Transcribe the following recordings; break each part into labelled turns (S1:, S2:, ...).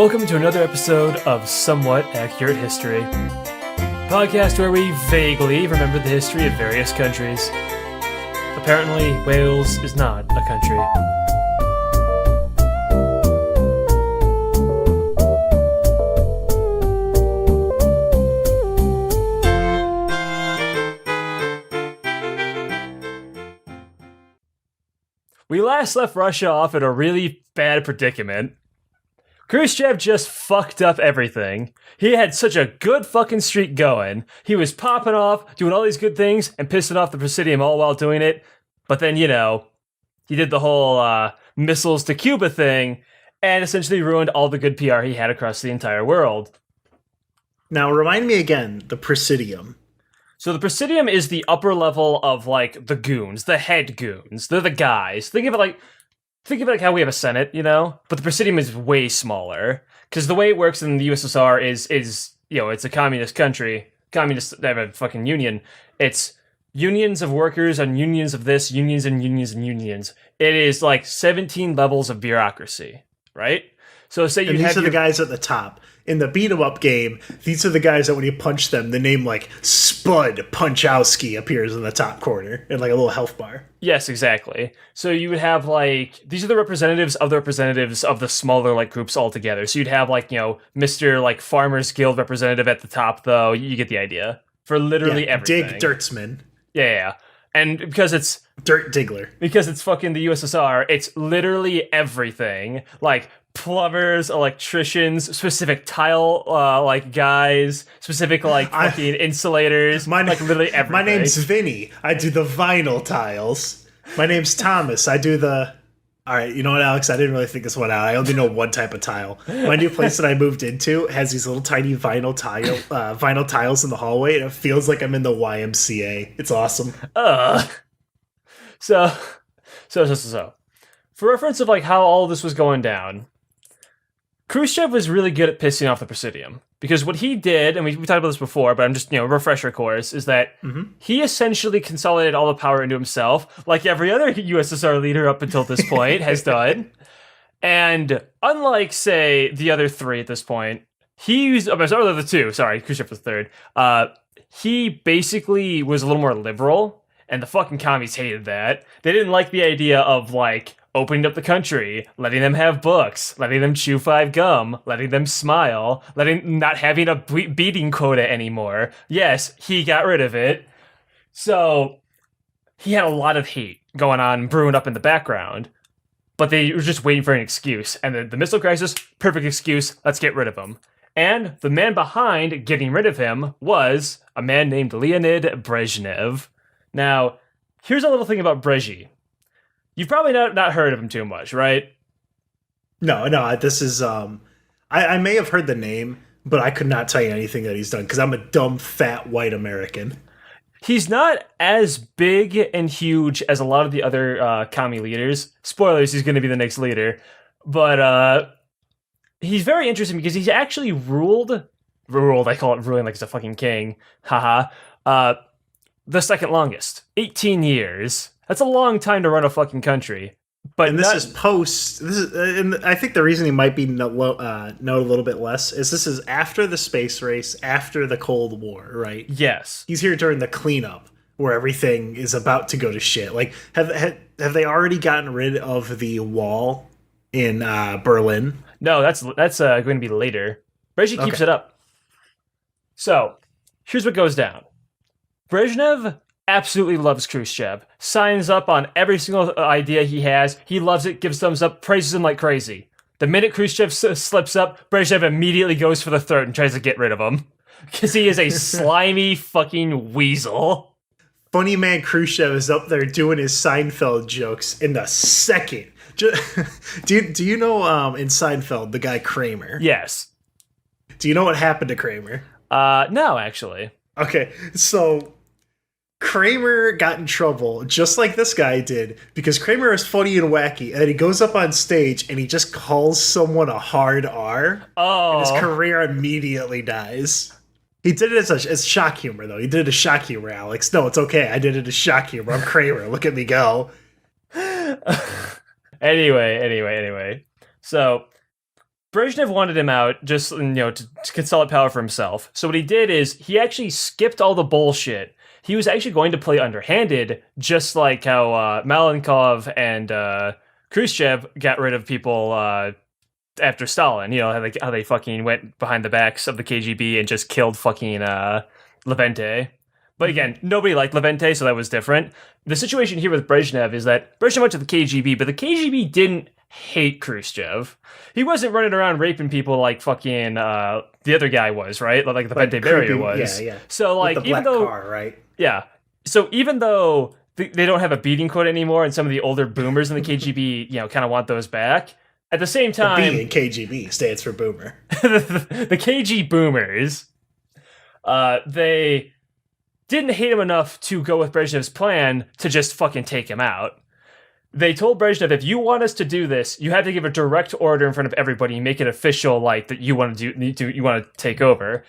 S1: Welcome to another episode of Somewhat Accurate History, podcast where we vaguely remember the history of various countries. Apparently, Wales is not a country. We last left Russia off in a really bad predicament. Khrushchev just fucked up everything. He had such a good fucking streak going. He was popping off, doing all these good things, and pissing off the Presidium all while doing it. But then, he did the whole missiles to Cuba thing, and essentially ruined all the good PR he had across the entire world.
S2: Now, remind me again, the Presidium.
S1: So the Presidium is the upper level of, the goons, the head goons. They're the guys. Think of it like how we have a Senate, But the Presidium is way smaller. Because the way it works in the USSR is it's a communist country. They have a fucking union. It's unions of workers and unions of this, unions and unions and unions. It is 17 levels of bureaucracy, right? So say you
S2: these are the guys at the top. In the beat-em-up game, these are the guys that when you punch them, the name Spud Punchowski appears in the top corner in a little health bar.
S1: Yes, exactly. So you would have these are the representatives of the smaller groups altogether. So you'd have Mr. Farmers Guild representative at the top, though. You get the idea. For literally everything.
S2: Dig Dirtsman.
S1: Yeah. And because it's
S2: Dirt Diggler.
S1: Because it's fucking the USSR, it's literally everything. Plumbers, electricians, specific tile guys, specific fucking insulators, literally everything.
S2: My name's Vinny. I do the vinyl tiles. My name's Thomas. I do the... Alright, you know what, Alex? I didn't really think this one out. I only know one type of tile. My new place that I moved into has these little tiny vinyl tiles in the hallway, and it feels like I'm in the YMCA. It's awesome.
S1: So. For reference of how all this was going down, Khrushchev was really good at pissing off the Presidium. Because what he did, and we talked about this before, but I'm just, refresher course, is that he essentially consolidated all the power into himself, like every other USSR leader up until this point has done. And unlike, say, the other three at this point, Khrushchev was third, he basically was a little more liberal, and the fucking commies hated that. They didn't like the idea of, opening up the country, letting them have books, letting them chew 5 gum, letting them smile, not having a beating quota anymore. Yes, he got rid of it. So he had a lot of hate going on, brewing up in the background, but they were just waiting for an excuse. And the missile crisis, perfect excuse, let's get rid of him. And the man behind getting rid of him was a man named Leonid Brezhnev. Now, here's a little thing about Brezhy. You've probably not heard of him too much, right?
S2: No, this is... I may have heard the name, but I could not tell you anything that he's done, because I'm a dumb, fat, white American.
S1: He's not as big and huge as a lot of the other commie leaders. Spoilers, he's going to be the next leader. But he's very interesting because he's actually ruled, I call it ruling like he's a fucking king, haha, the second longest, 18 years. That's a long time to run a fucking country.
S2: And and I think the reason he might be known a little bit less is this is after the space race, after the Cold War, right?
S1: Yes.
S2: He's here during the cleanup, where everything is about to go to shit. Have they already gotten rid of the wall in Berlin?
S1: No, that's going to be later. Brezhnev keeps it up. So, here's what goes down. Brezhnev absolutely loves Khrushchev. Signs up on every single idea he has. He loves it, gives thumbs up, praises him like crazy. The minute Khrushchev slips up, Brezhnev immediately goes for the throat and tries to get rid of him. Because he is a slimy fucking weasel.
S2: Funny man Khrushchev is up there doing his Seinfeld jokes in the second. Do you know in Seinfeld, the guy Kramer?
S1: Yes.
S2: Do you know what happened to Kramer?
S1: No, actually.
S2: Okay, so... Kramer got in trouble, just like this guy did, because Kramer is funny and wacky, and then he goes up on stage and he just calls someone a hard R, and his career immediately dies. He did it as shock humor, though. He did it as shock humor, Alex. No, it's okay. I did it as shock humor. I'm Kramer. Look at me go.
S1: Anyway. So, Brezhnev wanted him out just to consolidate power for himself. So what he did is he actually skipped all the bullshit. He was actually going to play underhanded, just like how Malenkov and Khrushchev got rid of people after Stalin. How they fucking went behind the backs of the KGB and just killed fucking Levente. But again, nobody liked Levente, so that was different. The situation here with Brezhnev is that Brezhnev went to the KGB, but the KGB didn't hate Khrushchev. He wasn't running around raping people like fucking the other guy was, right? Like the Vente Barrier was.
S2: Yeah.
S1: So like,
S2: with the black car, right?
S1: Yeah. So even though they don't have a beating code anymore, and some of the older boomers in the KGB, kind of want those back. At the same time,
S2: the B in KGB stands for boomer.
S1: the KG boomers, they didn't hate him enough to go with Brezhnev's plan to just fucking take him out. They told Brezhnev, if you want us to do this, you have to give a direct order in front of everybody and make it official, like that you want to take over.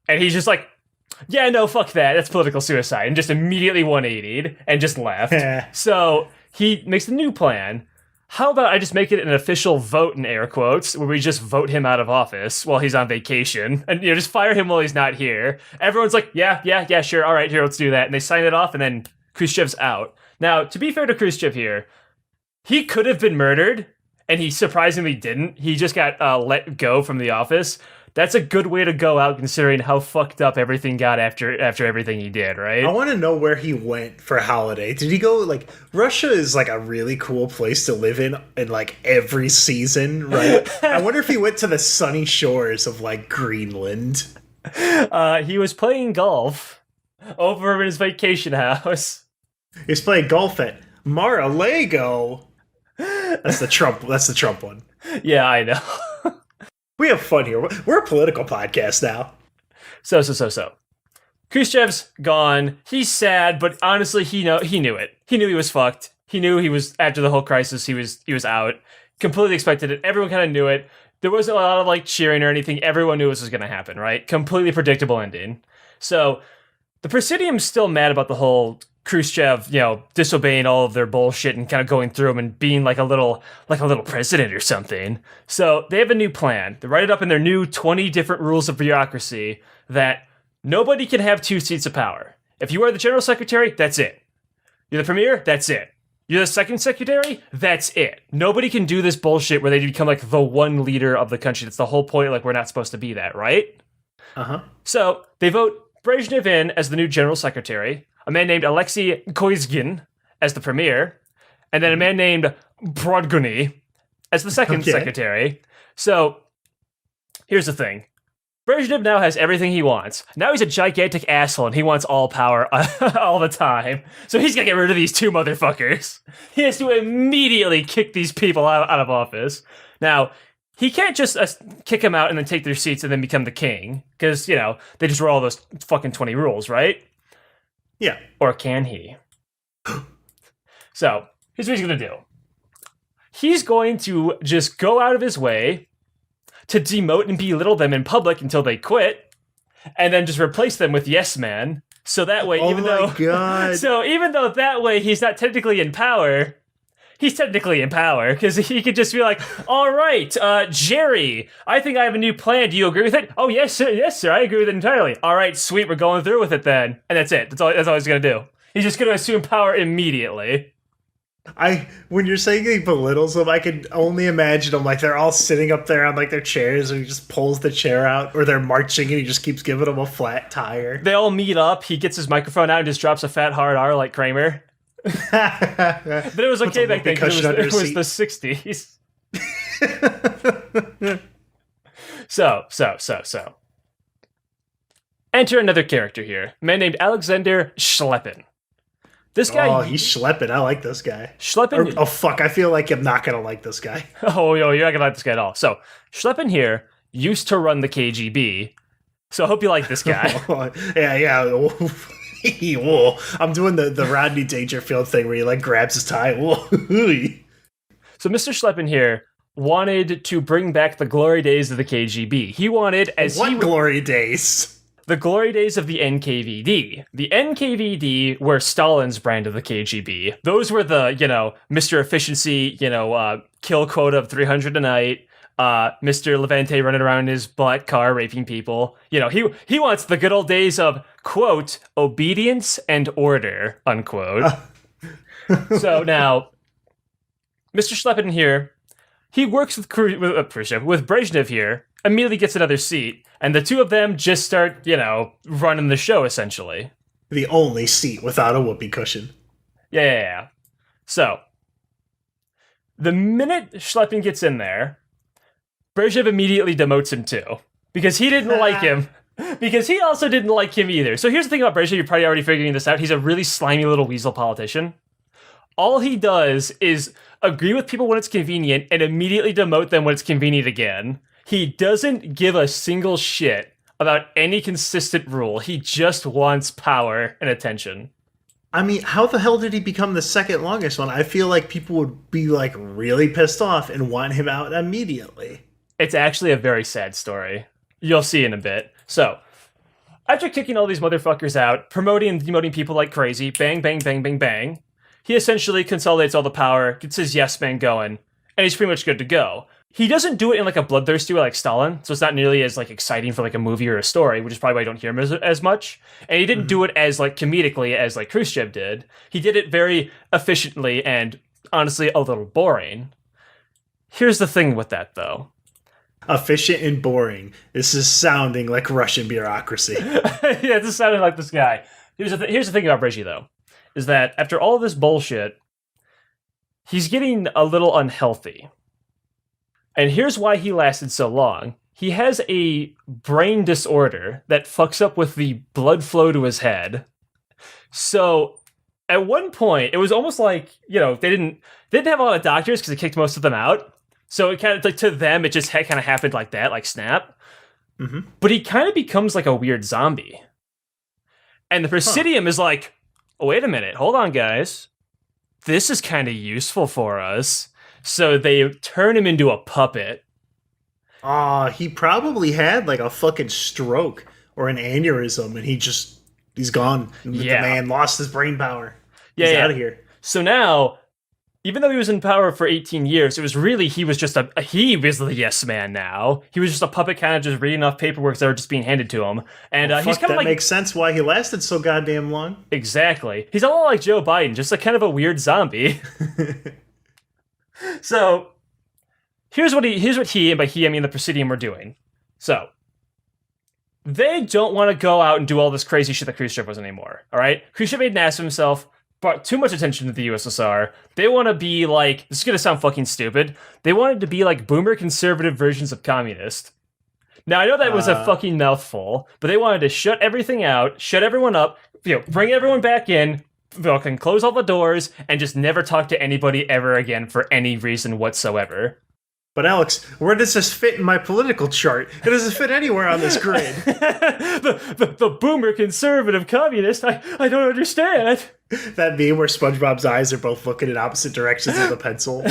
S1: And he's just like, yeah, no, fuck that. That's political suicide. And just immediately 180'd and just left. So he makes a new plan. How about I just make it an official vote, in air quotes, where we just vote him out of office while he's on vacation and just fire him while he's not here. Everyone's like, yeah, sure. All right, here, let's do that. And they sign it off, and then Khrushchev's out. Now, to be fair to Khrushchev here, he could have been murdered, and he surprisingly didn't. He just got let go from the office. That's a good way to go out, considering how fucked up everything got after everything he did, right?
S2: I want to know where he went for holiday. Did he go, like, Russia is, like, a really cool place to live in, like, every season, right? I wonder if he went to the sunny shores of, like, Greenland.
S1: He was playing golf over in his vacation house.
S2: He was playing golf at Mar-a-Lago. That's the Trump one.
S1: Yeah, I know.
S2: We have fun here. We're a political podcast now.
S1: So. Khrushchev's gone. He's sad, but honestly, he knew it. He knew he was fucked. He knew he was, after the whole crisis, he was out. Completely expected it. Everyone kind of knew it. There wasn't a lot of like cheering or anything. Everyone knew this was going to happen, right? Completely predictable ending. So the Presidium's still mad about the whole Khrushchev, disobeying all of their bullshit and kind of going through them and being like a little president or something. So they have a new plan. They write it up in their new 20 different rules of bureaucracy that nobody can have 2 seats of power. If you are the general secretary, that's it. You're the premier, that's it. You're the second secretary, that's it. Nobody can do this bullshit where they become like the one leader of the country. That's the whole point. Like, we're not supposed to be that, right?
S2: Uh-huh.
S1: So they vote Brezhnev in as the new general secretary, a man named Alexei Koizgin as the premier, and then a man named Brodguny as the second secretary. So, here's the thing. Brezhnev now has everything he wants. Now he's a gigantic asshole, and he wants all power all the time. So he's gonna get rid of these 2 motherfuckers. He has to immediately kick these people out of office. Now, he can't just kick them out and then take their seats and then become the king, because, they just wrote all those fucking 20 rules, right?
S2: Yeah.
S1: Or can he? So, here's what he's going to do. He's going to just go out of his way to demote and belittle them in public until they quit, and then just replace them with yes men. So that way, even though that way he's not technically in power, he's technically in power, because he could just be like, all right, Jerry, I think I have a new plan. Do you agree with it? Oh, yes, sir, I agree with it entirely. All right, sweet, we're going through with it then. And that's it. That's all he's going to do. He's just going to assume power immediately.
S2: When you're saying he belittles them, I can only imagine them like they're all sitting up there on like their chairs, and he just pulls the chair out, or they're marching and he just keeps giving them a flat tire.
S1: They all meet up. He gets his microphone out and just drops a fat hard R like Kramer. But it was okay back then because it was the 60s. So. Enter another character here, a man named Alexander Schleppin. This guy...
S2: Oh, he's Schleppin. I like this guy.
S1: Schleppin...
S2: Oh, fuck. I feel like I'm not going to like this guy.
S1: Oh, yo, you're not going to like this guy at all. So, Schleppin here used to run the KGB, so I hope you like this guy.
S2: Yeah. Whoa. I'm doing the Rodney Dangerfield thing where he like grabs his tie. Whoa.
S1: So Mr. Schleppin here wanted to bring back the glory days of the KGB. He wanted
S2: glory days?
S1: The glory days of the NKVD. The NKVD were Stalin's brand of the KGB. Those were the, Mr. Efficiency, kill quota of 300 a night, Mr. Levante running around in his black car raping people. You know, he wants the good old days of, quote, obedience and order, unquote. So now, Mr. Schleppin here, he works with Brezhnev here, immediately gets another seat, and the two of them just start, you know, running the show, essentially.
S2: The only seat without a whoopee cushion.
S1: Yeah. So, the minute Schleppin gets in there, Brezhnev immediately demotes him too. Because he didn't like him. Because he also didn't like him either. So here's the thing about Brezhnev, you're probably already figuring this out. He's a really slimy little weasel politician. All he does is agree with people when it's convenient and immediately demote them when it's convenient again. He doesn't give a single shit about any consistent rule. He just wants power and attention.
S2: I mean, how the hell did he become the second longest one? I feel like people would be like really pissed off and want him out immediately.
S1: It's actually a very sad story. You'll see in a bit. So, after kicking all these motherfuckers out, promoting and demoting people like crazy, bang, bang, bang, bang, bang, he essentially consolidates all the power, gets his yes man going, and he's pretty much good to go. He doesn't do it in like a bloodthirsty way like Stalin, so it's not nearly as like exciting for like a movie or a story, which is probably why I don't hear him as much. And he didn't do it as like comedically as like Khrushchev did. He did it very efficiently and honestly a little boring. Here's the thing with that though.
S2: Efficient and boring. This is sounding like Russian bureaucracy.
S1: Yeah, this sounded like this guy. Here's the thing about Brezhnev though, is that after all this bullshit, he's getting a little unhealthy. And here's why he lasted so long. He has a brain disorder that fucks up with the blood flow to his head. So at one point, it was almost like, you know, they didn't have a lot of doctors because they kicked most of them out. So it kind of like to them, it just kind of happened like that, like snap.
S2: Mm-hmm.
S1: But he kind of becomes like a weird zombie. And the Presidium is like, oh, wait a minute, hold on, guys. This is kind of useful for us. So they turn him into a puppet.
S2: He probably had like a fucking stroke or an aneurysm, and he's gone. The man lost his brain power. He's out of here.
S1: So now, even though he was in power for 18 years, it was really, he was the yes man now. He was just a puppet kind of just reading off paperwork that were just being handed to him. And he's kind of like...
S2: makes sense why he lasted so goddamn long.
S1: Exactly. He's a lot like Joe Biden, just a kind of a weird zombie. So, here's what he, and by he I mean the Presidium, were doing. So, they don't want to go out and do all this crazy shit that Khrushchev was anymore, alright? Khrushchev made an ass of himself, brought too much attention to the USSR. They want to be like, this is going to sound fucking stupid, they wanted to be like boomer conservative versions of communist. Now, I know that was a fucking mouthful, but they wanted to shut everything out, shut everyone up, bring everyone back in, can close all the doors, and just never talk to anybody ever again for any reason whatsoever.
S2: But Alex, where does this fit in my political chart? It doesn't fit anywhere on this grid.
S1: the boomer conservative communist, I don't understand.
S2: That meme where SpongeBob's eyes are both looking in opposite directions of the pencil.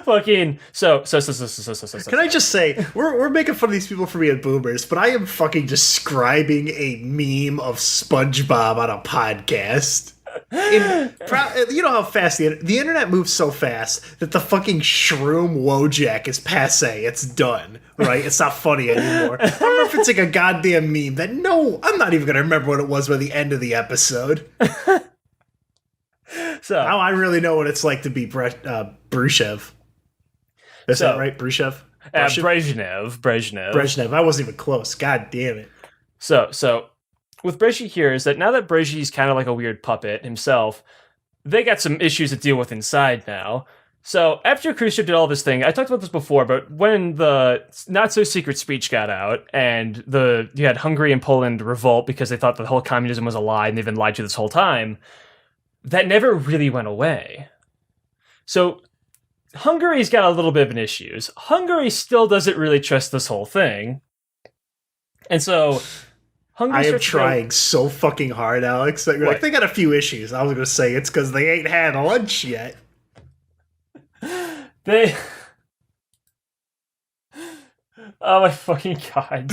S1: Fucking so.
S2: Can I just say, we're making fun of these people for being boomers, but I am fucking describing a meme of SpongeBob on a podcast. You know how fast the internet moves so fast that the fucking shroom Wojak is passe. It's done, right? It's not funny anymore. I'm referencing a goddamn meme that I'm not even gonna remember what it was by the end of the episode.
S1: So
S2: now I really know what it's like to be Brezhnev. Is that right? Brezhnev? Brezhnev. I wasn't even close. God damn it.
S1: So with Brezhnev here is that now that Brezhnev's kind of like a weird puppet himself, they got some issues to deal with inside now. So after Khrushchev did all this thing, I talked about this before, but when the not-so-secret speech got out and you had Hungary and Poland revolt because they thought the whole communism was a lie and they've been lied to this whole time, that never really went away. So Hungary's got a little bit of an issues. Hungary still doesn't really trust this whole thing. And so Hungary
S2: I am trying so fucking hard, Alex. That you're like, they got a few issues. I was going to say it's because they ain't had lunch yet.
S1: Oh my fucking god.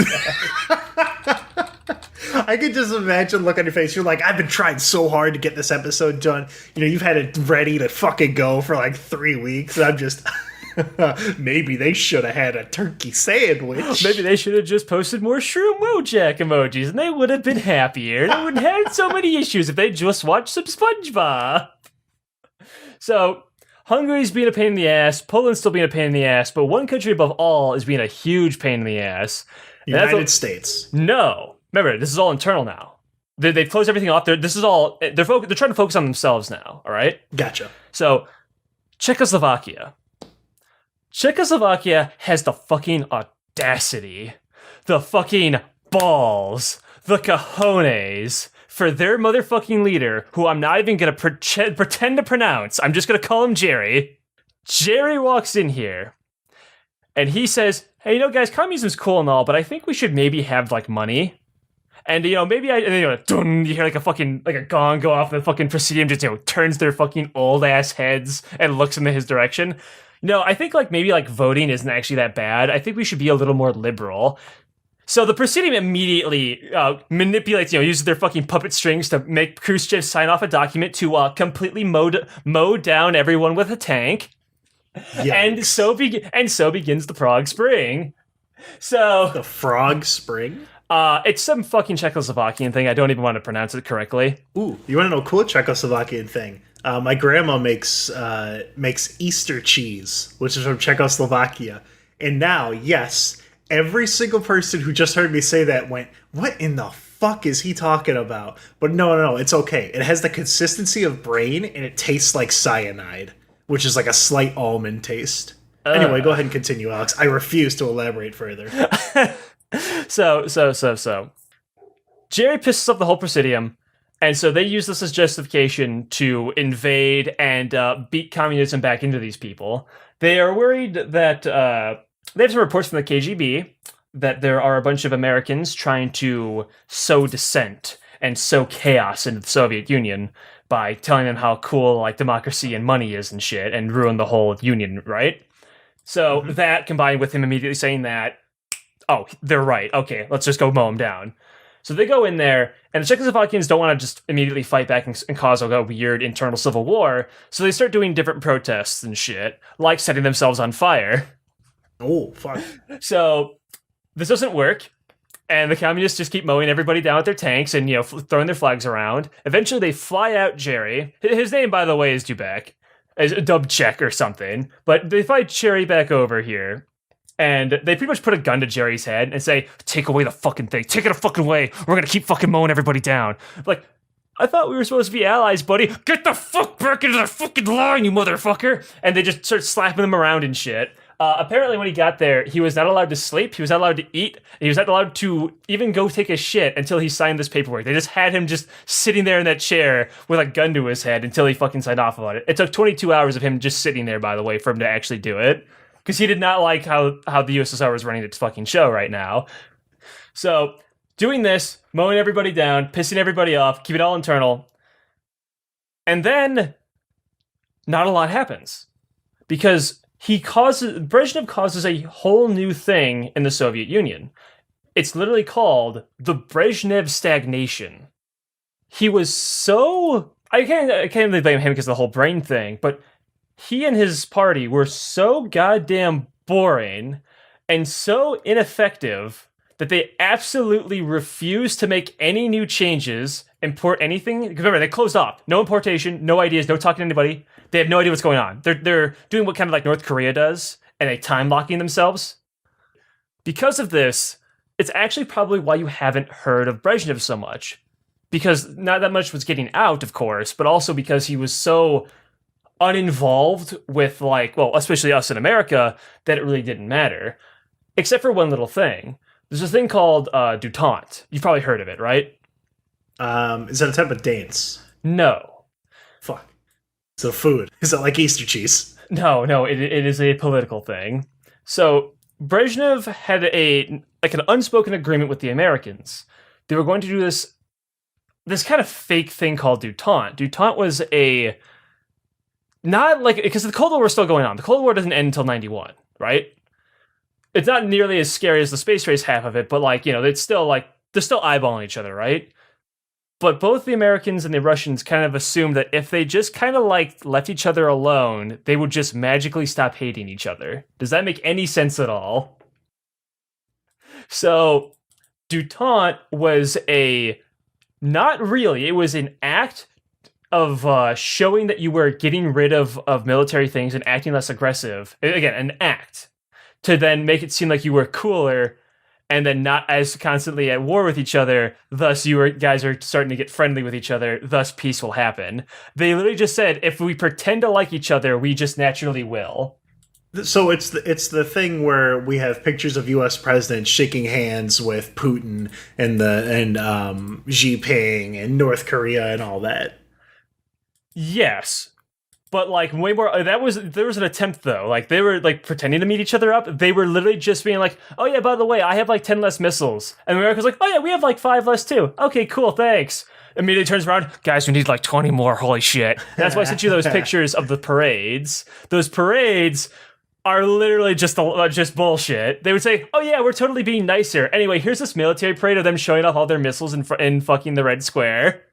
S2: I could just imagine look on your face. You're like, I've been trying so hard to get this episode done. You've had it ready to fucking go for like 3 weeks. And I'm just Maybe they should have had a turkey sandwich.
S1: Maybe they should have just posted more Shroom Wojak emojis and they would have been happier. They wouldn't have had so many issues if they just watched some SpongeBob. So, Hungary's being a pain in the ass, Poland's still being a pain in the ass, but one country above all is being a huge pain in the ass.
S2: United States.
S1: No. Remember, this is all internal now. They've closed everything off. They're trying to focus on themselves now, all right?
S2: Gotcha.
S1: So, Czechoslovakia. Czechoslovakia has the fucking audacity, the fucking balls, the cojones for their motherfucking leader, who I'm not even gonna pretend to pronounce. I'm just gonna call him Jerry. Jerry walks in here, and he says, "Hey, guys, communism's cool and all, but I think we should maybe have like money." And maybe dun, you hear like a gong go off, and the fucking presidium just turns their fucking old ass heads and looks in his direction. I think maybe voting isn't actually that bad. I think we should be a little more liberal. So the presidium immediately manipulates, uses their fucking puppet strings to make Khrushchev sign off a document to completely mow down everyone with a tank. Yikes. And so begins the Prague Spring. So
S2: the Frog Spring?
S1: It's some fucking Czechoslovakian thing. I don't even want to pronounce it correctly.
S2: Ooh, you want to know a cool Czechoslovakian thing? My grandma makes Easter cheese, which is from Czechoslovakia. And now, yes, every single person who just heard me say that went, "What in the fuck is he talking about?" But no, it's okay. It has the consistency of brain, and it tastes like cyanide, which is like a slight almond taste. Anyway, go ahead and continue, Alex. I refuse to elaborate further.
S1: So. Jerry pisses up the whole presidium, and so they use this as justification to invade and beat communism back into these people. They are worried that they have some reports from the KGB that there are a bunch of Americans trying to sow dissent and sow chaos into the Soviet Union by telling them how cool democracy and money is and shit, and ruin the whole union, right? So that combined with him immediately saying that, oh, they're right. Okay, let's just go mow them down. So they go in there, and the Czechoslovakians don't want to just immediately fight back and cause a weird internal civil war, so they start doing different protests and shit, like setting themselves on fire.
S2: Oh, fuck.
S1: So this doesn't work, and the communists just keep mowing everybody down with their tanks and, throwing their flags around. Eventually they fly out Jerry. His name, by the way, is Dubek. As Dubček or something. But they fly Jerry back over here. And they pretty much put a gun to Jerry's head and say, "Take away the fucking thing. Take it a fucking way. We're gonna keep fucking mowing everybody down." Like, I thought we were supposed to be allies, buddy. Get the fuck back into the fucking line, you motherfucker. And they just start slapping them around and shit. Apparently when he got there, he was not allowed to sleep. He was not allowed to eat. And he was not allowed to even go take a shit until he signed this paperwork. They just had him just sitting there in that chair with a gun to his head until he fucking signed off about it. It took 22 hours of him just sitting there, by the way, for him to actually do it. Because he did not like how the USSR was running its fucking show right now. So, doing this, mowing everybody down, pissing everybody off, keep it all internal. And then, not a lot happens. Because Brezhnev causes a whole new thing in the Soviet Union. It's literally called the Brezhnev stagnation. He was so... I can't really blame him because of the whole brain thing, but he and his party were so goddamn boring and so ineffective that they absolutely refused to make any new changes, import anything. Remember, they closed off. No importation, no ideas, no talking to anybody. They have no idea what's going on. They're doing what kind of like North Korea does, and they time locking themselves. Because of this, it's actually probably why you haven't heard of Brezhnev so much. Because not that much was getting out, of course, but also because he was so uninvolved with especially us in America, that it really didn't matter. Except for one little thing. There's a thing called détente. You've probably heard of it, right?
S2: Is that a type of dance?
S1: No.
S2: Fuck. So food. Is that like Easter cheese?
S1: No, it is a political thing. So Brezhnev had an unspoken agreement with the Americans. They were going to do this kind of fake thing called détente. Détente was because the Cold War was still going on. The Cold War doesn't end until 91, right? It's not nearly as scary as the space race half of it, but it's still they're still eyeballing each other, right? But both the Americans and the Russians kind of assumed that if they just kind of like left each other alone, they would just magically stop hating each other. Does that make any sense at all? So, Détente was not really, it was an act of showing that you were getting rid of military things and acting less aggressive. Again, an act to then make it seem like you were cooler and then not as constantly at war with each other. Thus, guys are starting to get friendly with each other. Thus, peace will happen. They literally just said, if we pretend to like each other, we just naturally will.
S2: So it's the thing where we have pictures of U.S. presidents shaking hands with Putin and Xi Jinping and North Korea and all that.
S1: Yes. But like way more there was an attempt though. Like they were like pretending to meet each other up. They were literally just being like, "Oh yeah, by the way, I have like 10 less missiles." And America's like, "Oh yeah, we have like 5 less too." "Okay, cool, thanks." Immediately turns around, "Guys, we need like 20 more. Holy shit." That's why I sent you those pictures of the parades. Those parades are literally just bullshit. They would say, "Oh yeah, we're totally being nice here." Anyway, here's this military parade of them showing off all their missiles in fucking the Red Square.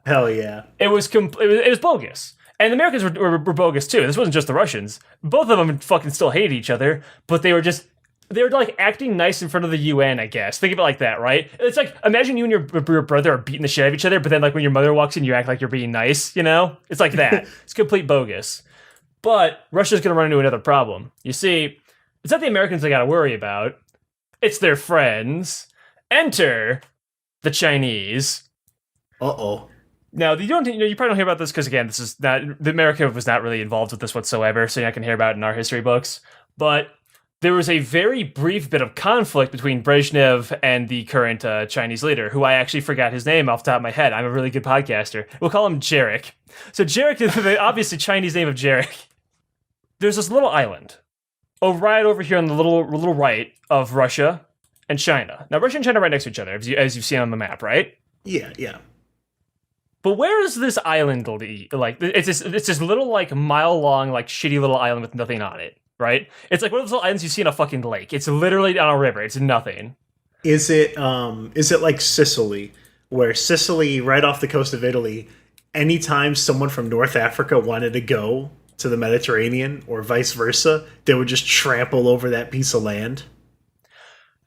S2: Hell yeah.
S1: It was bogus. And the Americans were bogus too. This wasn't just the Russians. Both of them fucking still hated each other, but they were like acting nice in front of the UN, I guess. Think of it like that, right? It's like, imagine you and your brother are beating the shit out of each other, but then like when your mother walks in, you act like you're being nice, you know? It's like that. It's complete bogus. But Russia's gonna run into another problem. You see, it's not the Americans they gotta worry about. It's their friends. Enter the Chinese.
S2: Uh-oh.
S1: Now, you probably don't hear about this because, again, America was not really involved with this whatsoever, so you're not going to hear about it in our history books. But there was a very brief bit of conflict between Brezhnev and the current Chinese leader, who I actually forgot his name off the top of my head. I'm a really good podcaster. We'll call him Jarek. So Jarek is the obviously Chinese name of Jarek. There's this little island, right over here on the little right of Russia and China. Now, Russia and China are right next to each other, as you've seen on the map, right?
S2: Yeah.
S1: But where is this island? Like, it's this little like mile long like shitty little island with nothing on it, right? It's like one of those little islands you see in a fucking lake. It's literally on a river. It's nothing.
S2: Is it like Sicily, where Sicily, right off the coast of Italy, anytime someone from North Africa wanted to go to the Mediterranean or vice versa, they would just trample over that piece of land?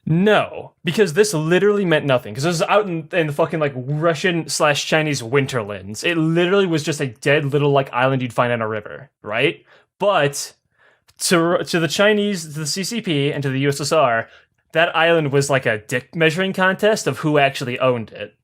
S1: No, because this literally meant nothing. Because this is out in the fucking like Russian/Chinese winterlands. It literally was just a dead little like island you'd find on a river, right? But to the Chinese, to the CCP, and to the USSR, that island was like a dick measuring contest of who actually owned it.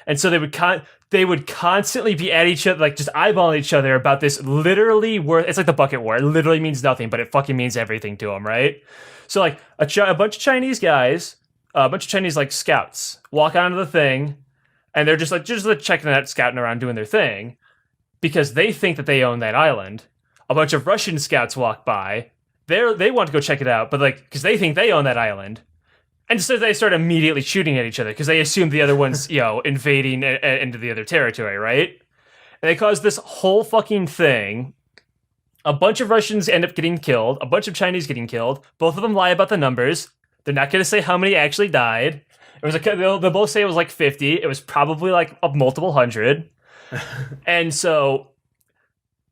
S1: And so they would constantly be at each other, like just eyeballing each other about this literally it's like the bucket war. It literally means nothing, but it fucking means everything to them, right? So like a bunch of Chinese guys, a bunch of Chinese like scouts walk onto the thing, and they're just checking it out, scouting around, doing their thing, because they think that they own that island. A bunch of Russian scouts walk by. They want to go check it out, but like because they think they own that island. And so they start immediately shooting at each other because they assume the other one's, invading into the other territory, right? And they cause this whole fucking thing. A bunch of Russians end up getting killed. A bunch of Chinese getting killed. Both of them lie about the numbers. They're not going to say how many actually died. They'll both say it was like 50. It was probably like a multiple hundred. And so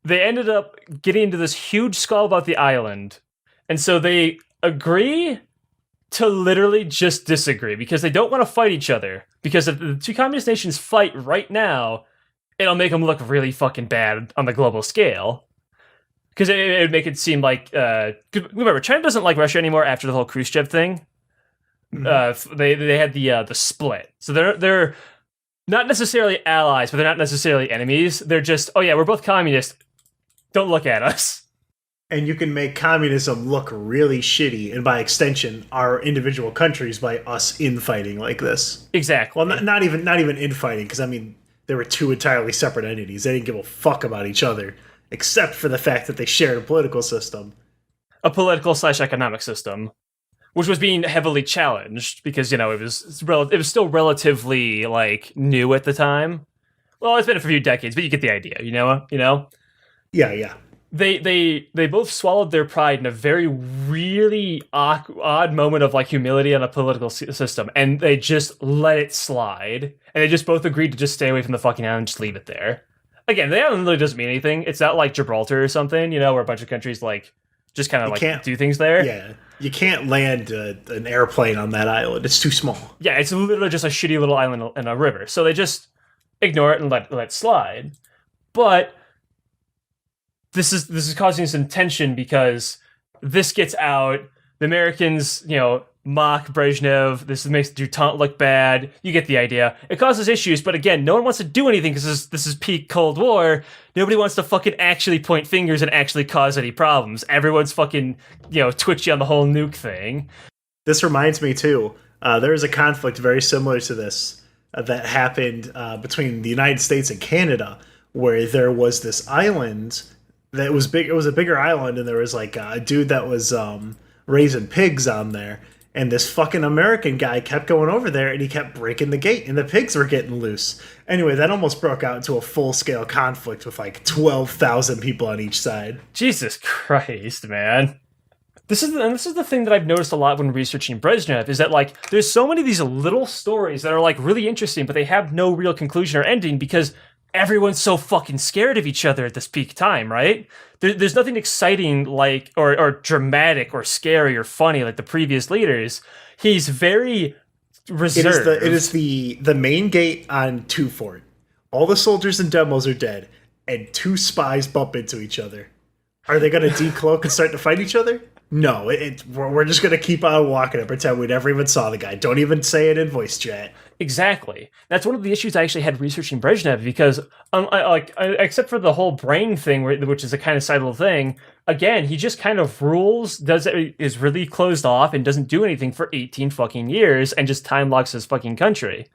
S1: they ended up getting into this huge skull about the island. And so they agree to literally just disagree because they don't want to fight each other. Because if the two communist nations fight right now, it'll make them look really fucking bad on the global scale. Because it would make it seem like... remember, China doesn't like Russia anymore after the whole Khrushchev thing. Mm-hmm. They had the split. So they're not necessarily allies, but they're not necessarily enemies. They're just, oh yeah, we're both communists. Don't look at us.
S2: And you can make communism look really shitty, and by extension, our individual countries by us infighting like this.
S1: Exactly.
S2: Well, not even infighting, because I mean, they were two entirely separate entities. They didn't give a fuck about each other, except for the fact that they shared a political system.
S1: A political/economic system, which was being heavily challenged because it was still relatively like new at the time. Well, it's been a few decades, but you get the idea. You know.
S2: Yeah.
S1: they both swallowed their pride in a very really odd moment of like humility on a political system, and they just let it slide, and they just both agreed to just stay away from the fucking island and just leave it there. Again, the island really doesn't mean anything. It's not like Gibraltar or something, where a bunch of countries like just kind of like do things there.
S2: Yeah, you can't land an airplane on that island. It's too small.
S1: Yeah, it's literally just a shitty little island in a river. So they just ignore it and let it slide. But this is causing some tension because this gets out. The Americans, mock Brezhnev. This makes Détente look bad. You get the idea. It causes issues, but again, no one wants to do anything because this is peak Cold War. Nobody wants to fucking actually point fingers and actually cause any problems. Everyone's fucking, twitchy on the whole nuke thing.
S2: This reminds me, too, there is a conflict very similar to this that happened between the United States and Canada, where there was this island that was big. It was a bigger island, and there was like a dude that was raising pigs on there. And this fucking American guy kept going over there, and he kept breaking the gate, and the pigs were getting loose. Anyway, that almost broke out into a full-scale conflict with like 12,000 people on each side.
S1: Jesus Christ, man. This is the thing that I've noticed a lot when researching Brezhnev, is that like there's so many of these little stories that are like really interesting, but they have no real conclusion or ending because everyone's so fucking scared of each other at this peak time, right? There's nothing exciting like or dramatic or scary or funny like the previous leaders. He's very reserved.
S2: It is the main gate on Two Fort. All the soldiers and demos are dead, and two spies bump into each other. Are they going to decloak and start to fight each other? No, we're just going to keep on walking and pretend we never even saw the guy. Don't even say it in voice chat.
S1: Exactly. That's one of the issues I actually had researching Brezhnev because, except for the whole brain thing, which is a kind of side little thing, again, he just kind of rules, is really closed off and doesn't do anything for 18 fucking years and just time locks his fucking country.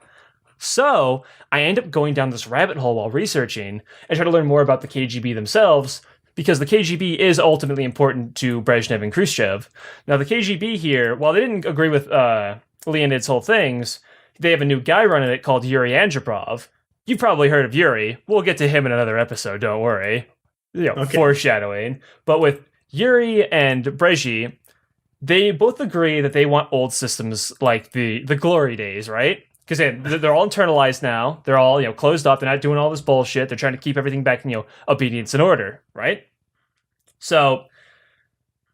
S1: So I end up going down this rabbit hole while researching and try to learn more about the KGB themselves, because the KGB is ultimately important to Brezhnev and Khrushchev. Now, the KGB here, while they didn't agree with Leonid's whole things, they have a new guy running it called Yuri Andropov. You've probably heard of Yuri. We'll get to him in another episode, don't worry. Okay. Foreshadowing. But with Yuri and Brezhi, they both agree that they want old systems like the glory days, right? Because they're all internalized now. They're all, closed up. They're not doing all this bullshit. They're trying to keep everything back in, obedience and order, right? So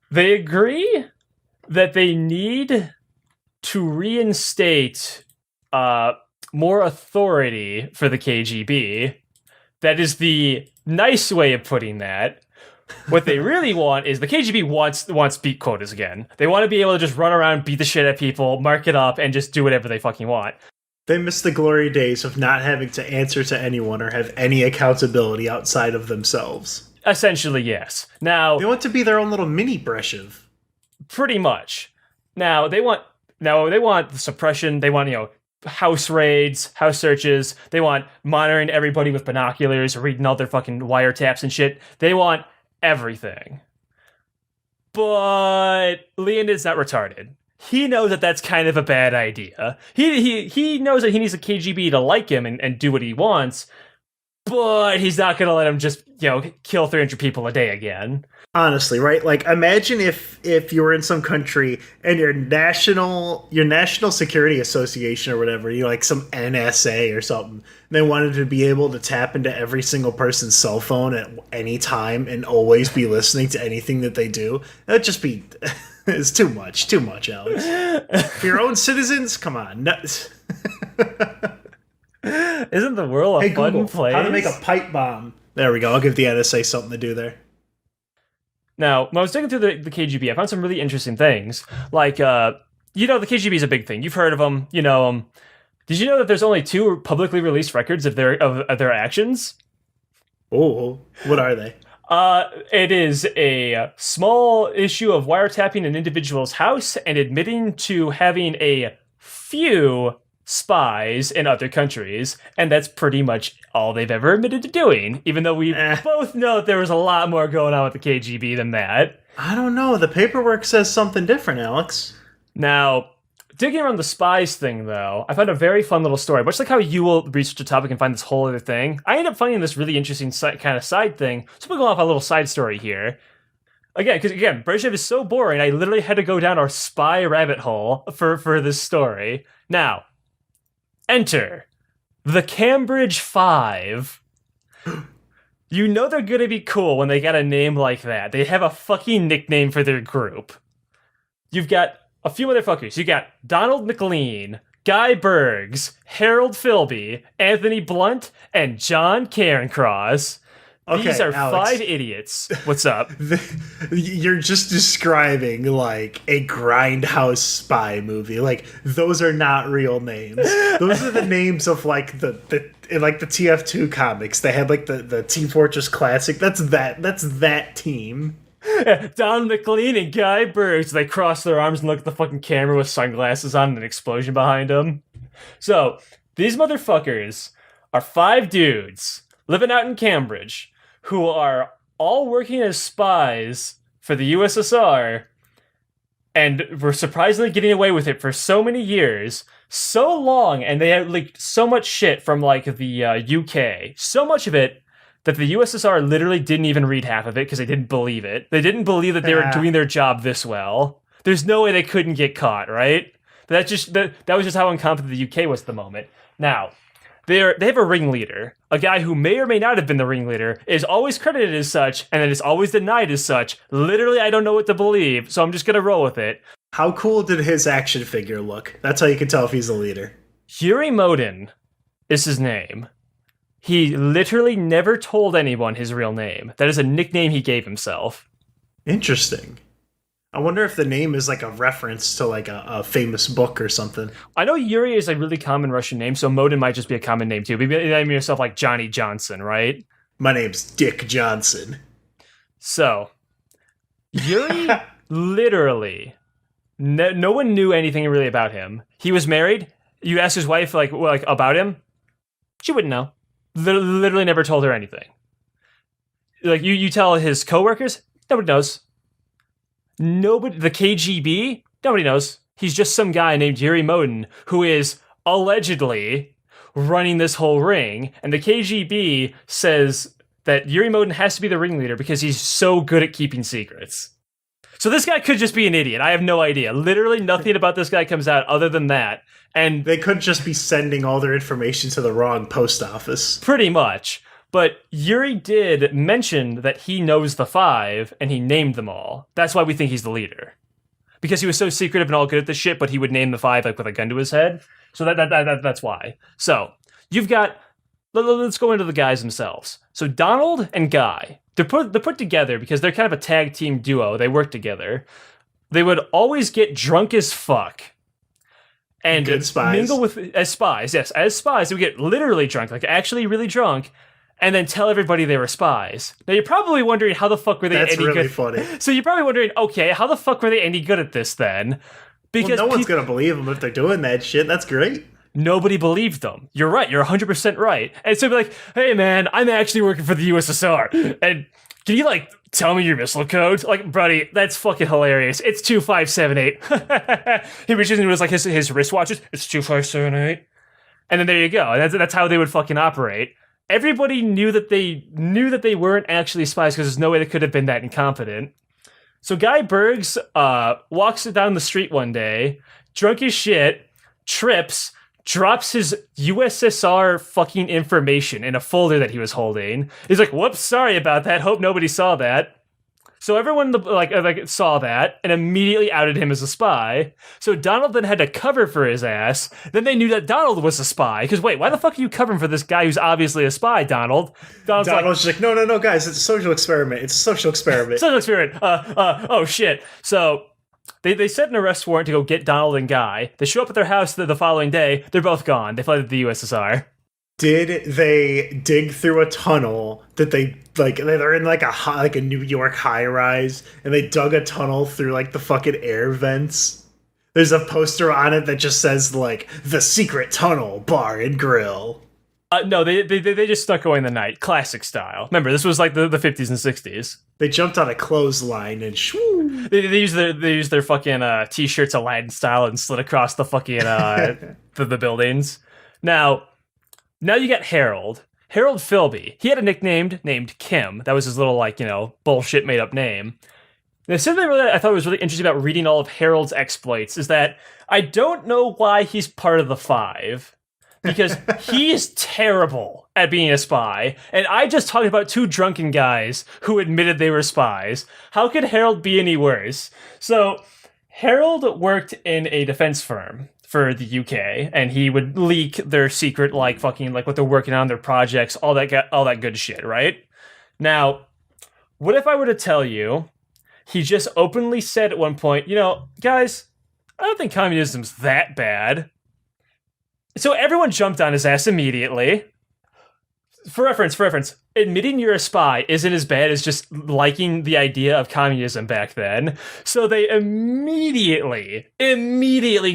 S1: they agree that they need to reinstate more authority for the KGB. That is the nice way of putting that. What they really want is the KGB wants beat quotas again. They want to be able to just run around, beat the shit at people, mark it up, and just do whatever they fucking want.
S2: They miss the glory days of not having to answer to anyone or have any accountability outside of themselves.
S1: Essentially, yes. Now
S2: they want to be their own little mini Brezhnev.
S1: Pretty much. Now they want the suppression. They want house raids, house searches. They want monitoring everybody with binoculars, reading all their fucking wiretaps and shit. They want everything. But Leonid's not retarded. He knows that that's kind of a bad idea. He knows that he needs the KGB to like him and do what he wants, but he's not going to let him just, kill 300 people a day again.
S2: Honestly, right? Like, imagine if you were in some country and your national security association or whatever, like some NSA or something, they wanted to be able to tap into every single person's cell phone at any time and always be listening to anything that they do. That'd just be... It's too much, Alex. For your own citizens, come on.
S1: Isn't the world a fun place?
S2: How to make a pipe bomb. There we go. I'll give the NSA something to do there.
S1: Now, when I was digging through the KGB, I found some really interesting things. Like, the KGB is a big thing. You've heard of them. You know them. Did you know that there's only 2 publicly released records of their actions?
S2: Oh, what are they?
S1: It is a small issue of wiretapping an individual's house and admitting to having a few spies in other countries, and that's pretty much all they've ever admitted to doing, even though we both know that there was a lot more going on with the KGB than that.
S2: I don't know. The paperwork says something different, Alex.
S1: Now, Digging around the spies thing, though, I found a very fun little story. Much like how you will research a topic and find this whole other thing, I ended up finding this really interesting kind of side thing. So we'll go off a little side story here. Because Brezhnev is so boring, I literally had to go down our spy rabbit hole for this story. Now, enter the Cambridge Five. You know they're gonna be cool when they got a name like that. They have a fucking nickname for their group. You've got a few motherfuckers. You got Donald McLean, Guy Bergs, Harold Philby, Anthony Blunt, and John Cairncross.
S2: Okay,
S1: These are
S2: Alex,
S1: 5 idiots. What's up?
S2: you're just describing like a grindhouse spy movie. Like those are not real names. Those are the names of like the in like the TF2 comics. They had like the Team Fortress Classic. That's that team.
S1: Don McLean and Guy Bergs. They cross their arms and look at the fucking camera with sunglasses on and an explosion behind them. So, these motherfuckers are 5 dudes living out in Cambridge who are all working as spies for the USSR and were surprisingly getting away with it for so many years, so long, and they had leaked so much shit from like the UK, so much of it that the USSR literally didn't even read half of it because they didn't believe it. They didn't believe that they were doing their job this well. There's no way they couldn't get caught, right? That was just how incompetent the UK was at the moment. Now, they have a ringleader, a guy who may or may not have been the ringleader, is always credited as such, and then is always denied as such. Literally, I don't know what to believe, so I'm just gonna roll with it.
S2: How cool did his action figure look? That's how you can tell if he's the leader.
S1: Yuri Modin is his name. He literally never told anyone his real name. That is a nickname he gave himself.
S2: Interesting. I wonder if the name is like a reference to like a famous book or something.
S1: I know Yuri is a really common Russian name, so Modin might just be a common name too. Maybe you name yourself like Johnny Johnson, right?
S2: My name's Dick Johnson.
S1: So, Yuri literally, no one knew anything really about him. He was married. You ask his wife like about him, she wouldn't know. Literally never told her anything. Like you tell his coworkers, nobody knows. Nobody, the KGB, nobody knows. He's just some guy named Yuri Modin who is allegedly running this whole ring, and the KGB says that Yuri Modin has to be the ringleader because he's so good at keeping secrets. So this guy could just be an idiot. I have no idea. Literally nothing about this guy comes out other than that. And
S2: they could just be sending all their information to the wrong post office.
S1: Pretty much. But Yuri did mention that he knows the 5, and he named them all. That's why we think he's the leader. Because he was so secretive and all good at this shit, but he would name the 5 like with a gun to his head. So that's why. So, you've got... Let's go into the guys themselves. So Donald and Guy, they're put together because they're kind of a tag team duo. They work together. They would always get drunk as fuck. And
S2: good spies.
S1: Mingle with... As spies, yes. As spies, they would get literally drunk, like actually really drunk, and then tell everybody they were spies. Now, you're probably wondering how the fuck were they
S2: That's
S1: any
S2: really
S1: good...
S2: funny.
S1: So you're probably wondering, okay, how the fuck were they any good at this then? Because
S2: no one's going to believe them if they're doing that shit. That's great.
S1: Nobody believed them. You're right. You're 100% right. And so be like, hey man, I'm actually working for the USSR. And can you like tell me your missile code? Like, buddy, that's fucking hilarious. It's 2578. He reaches into his like his wristwatches. It's 2578. And then there you go. And that's how they would fucking operate. Everybody knew that they weren't actually spies because there's no way they could have been that incompetent. So Guy Bergs walks down the street one day, drunk as shit, trips, drops his USSR fucking information in a folder that he was holding. He's like, whoops, sorry about that. Hope nobody saw that. So everyone saw that and immediately outed him as a spy. So Donald then had to cover for his ass. Then they knew that Donald was a spy. Because wait, why the fuck are you covering for this guy who's obviously a spy, Donald?
S2: Donald's like, no, guys, it's a social experiment. It's a social experiment.
S1: Social experiment. Oh shit. So they set an arrest warrant to go get Donald and Guy. They show up at their house the following day. They're both gone. They fled to the USSR.
S2: Did they dig through a tunnel that they're in like a New York high rise, and they dug a tunnel through like the fucking air vents? There's a poster on it that just says like the secret tunnel bar and grill.
S1: No, they just stuck away in the night, classic style. Remember, this was like the 50s and 60s.
S2: They jumped on a clothesline and shoo.
S1: They use their fucking t-shirts Aladdin style and slid across the fucking the buildings. Now you got Harold Philby. He had a nickname named Kim. That was his little bullshit made up name. There's something that I thought was really interesting about reading all of Harold's exploits is that I don't know why he's part of the Five. Because he is terrible at being a spy, and I just talked about two drunken guys who admitted they were spies. How could Harold be any worse? So, Harold worked in a defense firm for the UK, and he would leak their secret, what they're working on, their projects, all that good shit, right? Now, what if I were to tell you, he just openly said at one point, guys, I don't think communism's that bad. So everyone jumped on his ass immediately. For reference, admitting you're a spy isn't as bad as just liking the idea of communism back then. So they immediately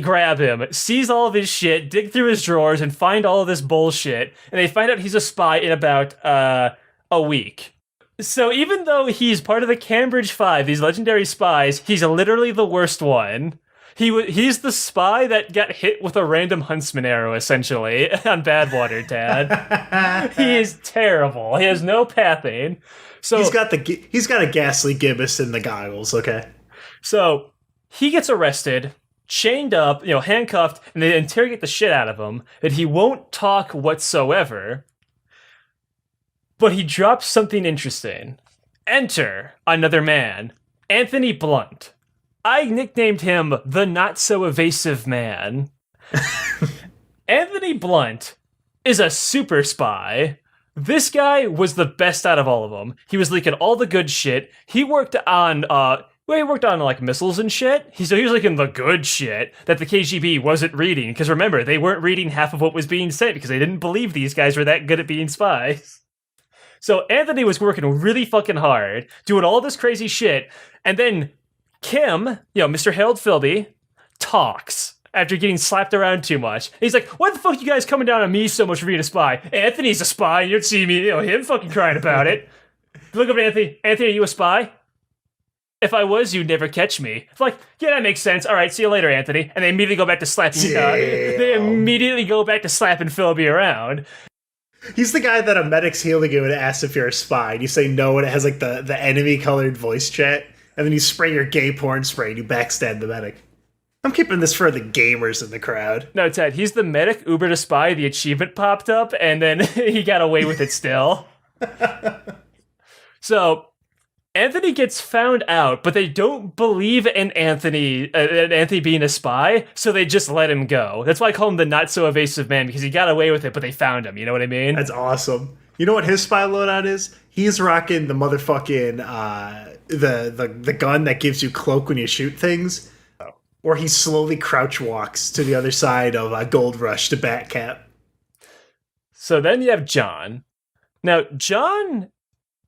S1: grab him, seize all of his shit, dig through his drawers, and find all of this bullshit. And they find out he's a spy in about a week. So even though he's part of the Cambridge Five, these legendary spies, he's literally the worst one. He's the spy that got hit with a random huntsman arrow, essentially, on Badwater, Dad. He is terrible. He has no pathing. So
S2: he's got a ghastly gibbous in the goggles. Okay.
S1: So he gets arrested, chained up, handcuffed, and they interrogate the shit out of him. And he won't talk whatsoever. But he drops something interesting. Enter another man, Anthony Blunt. I nicknamed him the not-so-evasive man. Anthony Blunt is a super spy. This guy was the best out of all of them. He was leaking all the good shit. He worked on, missiles and shit. So he was leaking the good shit that the KGB wasn't reading. Because remember, they weren't reading half of what was being said because they didn't believe these guys were that good at being spies. So Anthony was working really fucking hard, doing all this crazy shit, and then Kim, Mr. Harold Philby, talks after getting slapped around too much. He's like, "What the fuck you guys coming down on me so much for being a spy? Anthony's a spy. You'd see me, him fucking crying about it." Look up at Anthony. Anthony, are you a spy? If I was, you'd never catch me. It's like, yeah, that makes sense. All right, see you later, Anthony. And they immediately go back to slapping. They immediately go back to slapping Philby around.
S2: He's the guy that a medic's healing you and asks if you're a spy. And you say no, and it has the enemy-colored voice chat. And then you spray your gay porn spray and you backstab the medic. I'm keeping this for the gamers in the crowd.
S1: No, Ted, he's the medic, Uber to spy, the achievement popped up, and then he got away with it still. So, Anthony gets found out, but they don't believe in Anthony being a spy, so they just let him go. That's why I call him the not-so-evasive man, because he got away with it, but they found him, you know what I mean?
S2: That's awesome. You know what his spy loadout is? He's rocking the motherfucking, the gun that gives you cloak when you shoot things. Oh. Or he slowly crouch walks to the other side of Gold Rush to Batcap.
S1: So then you have John. Now, John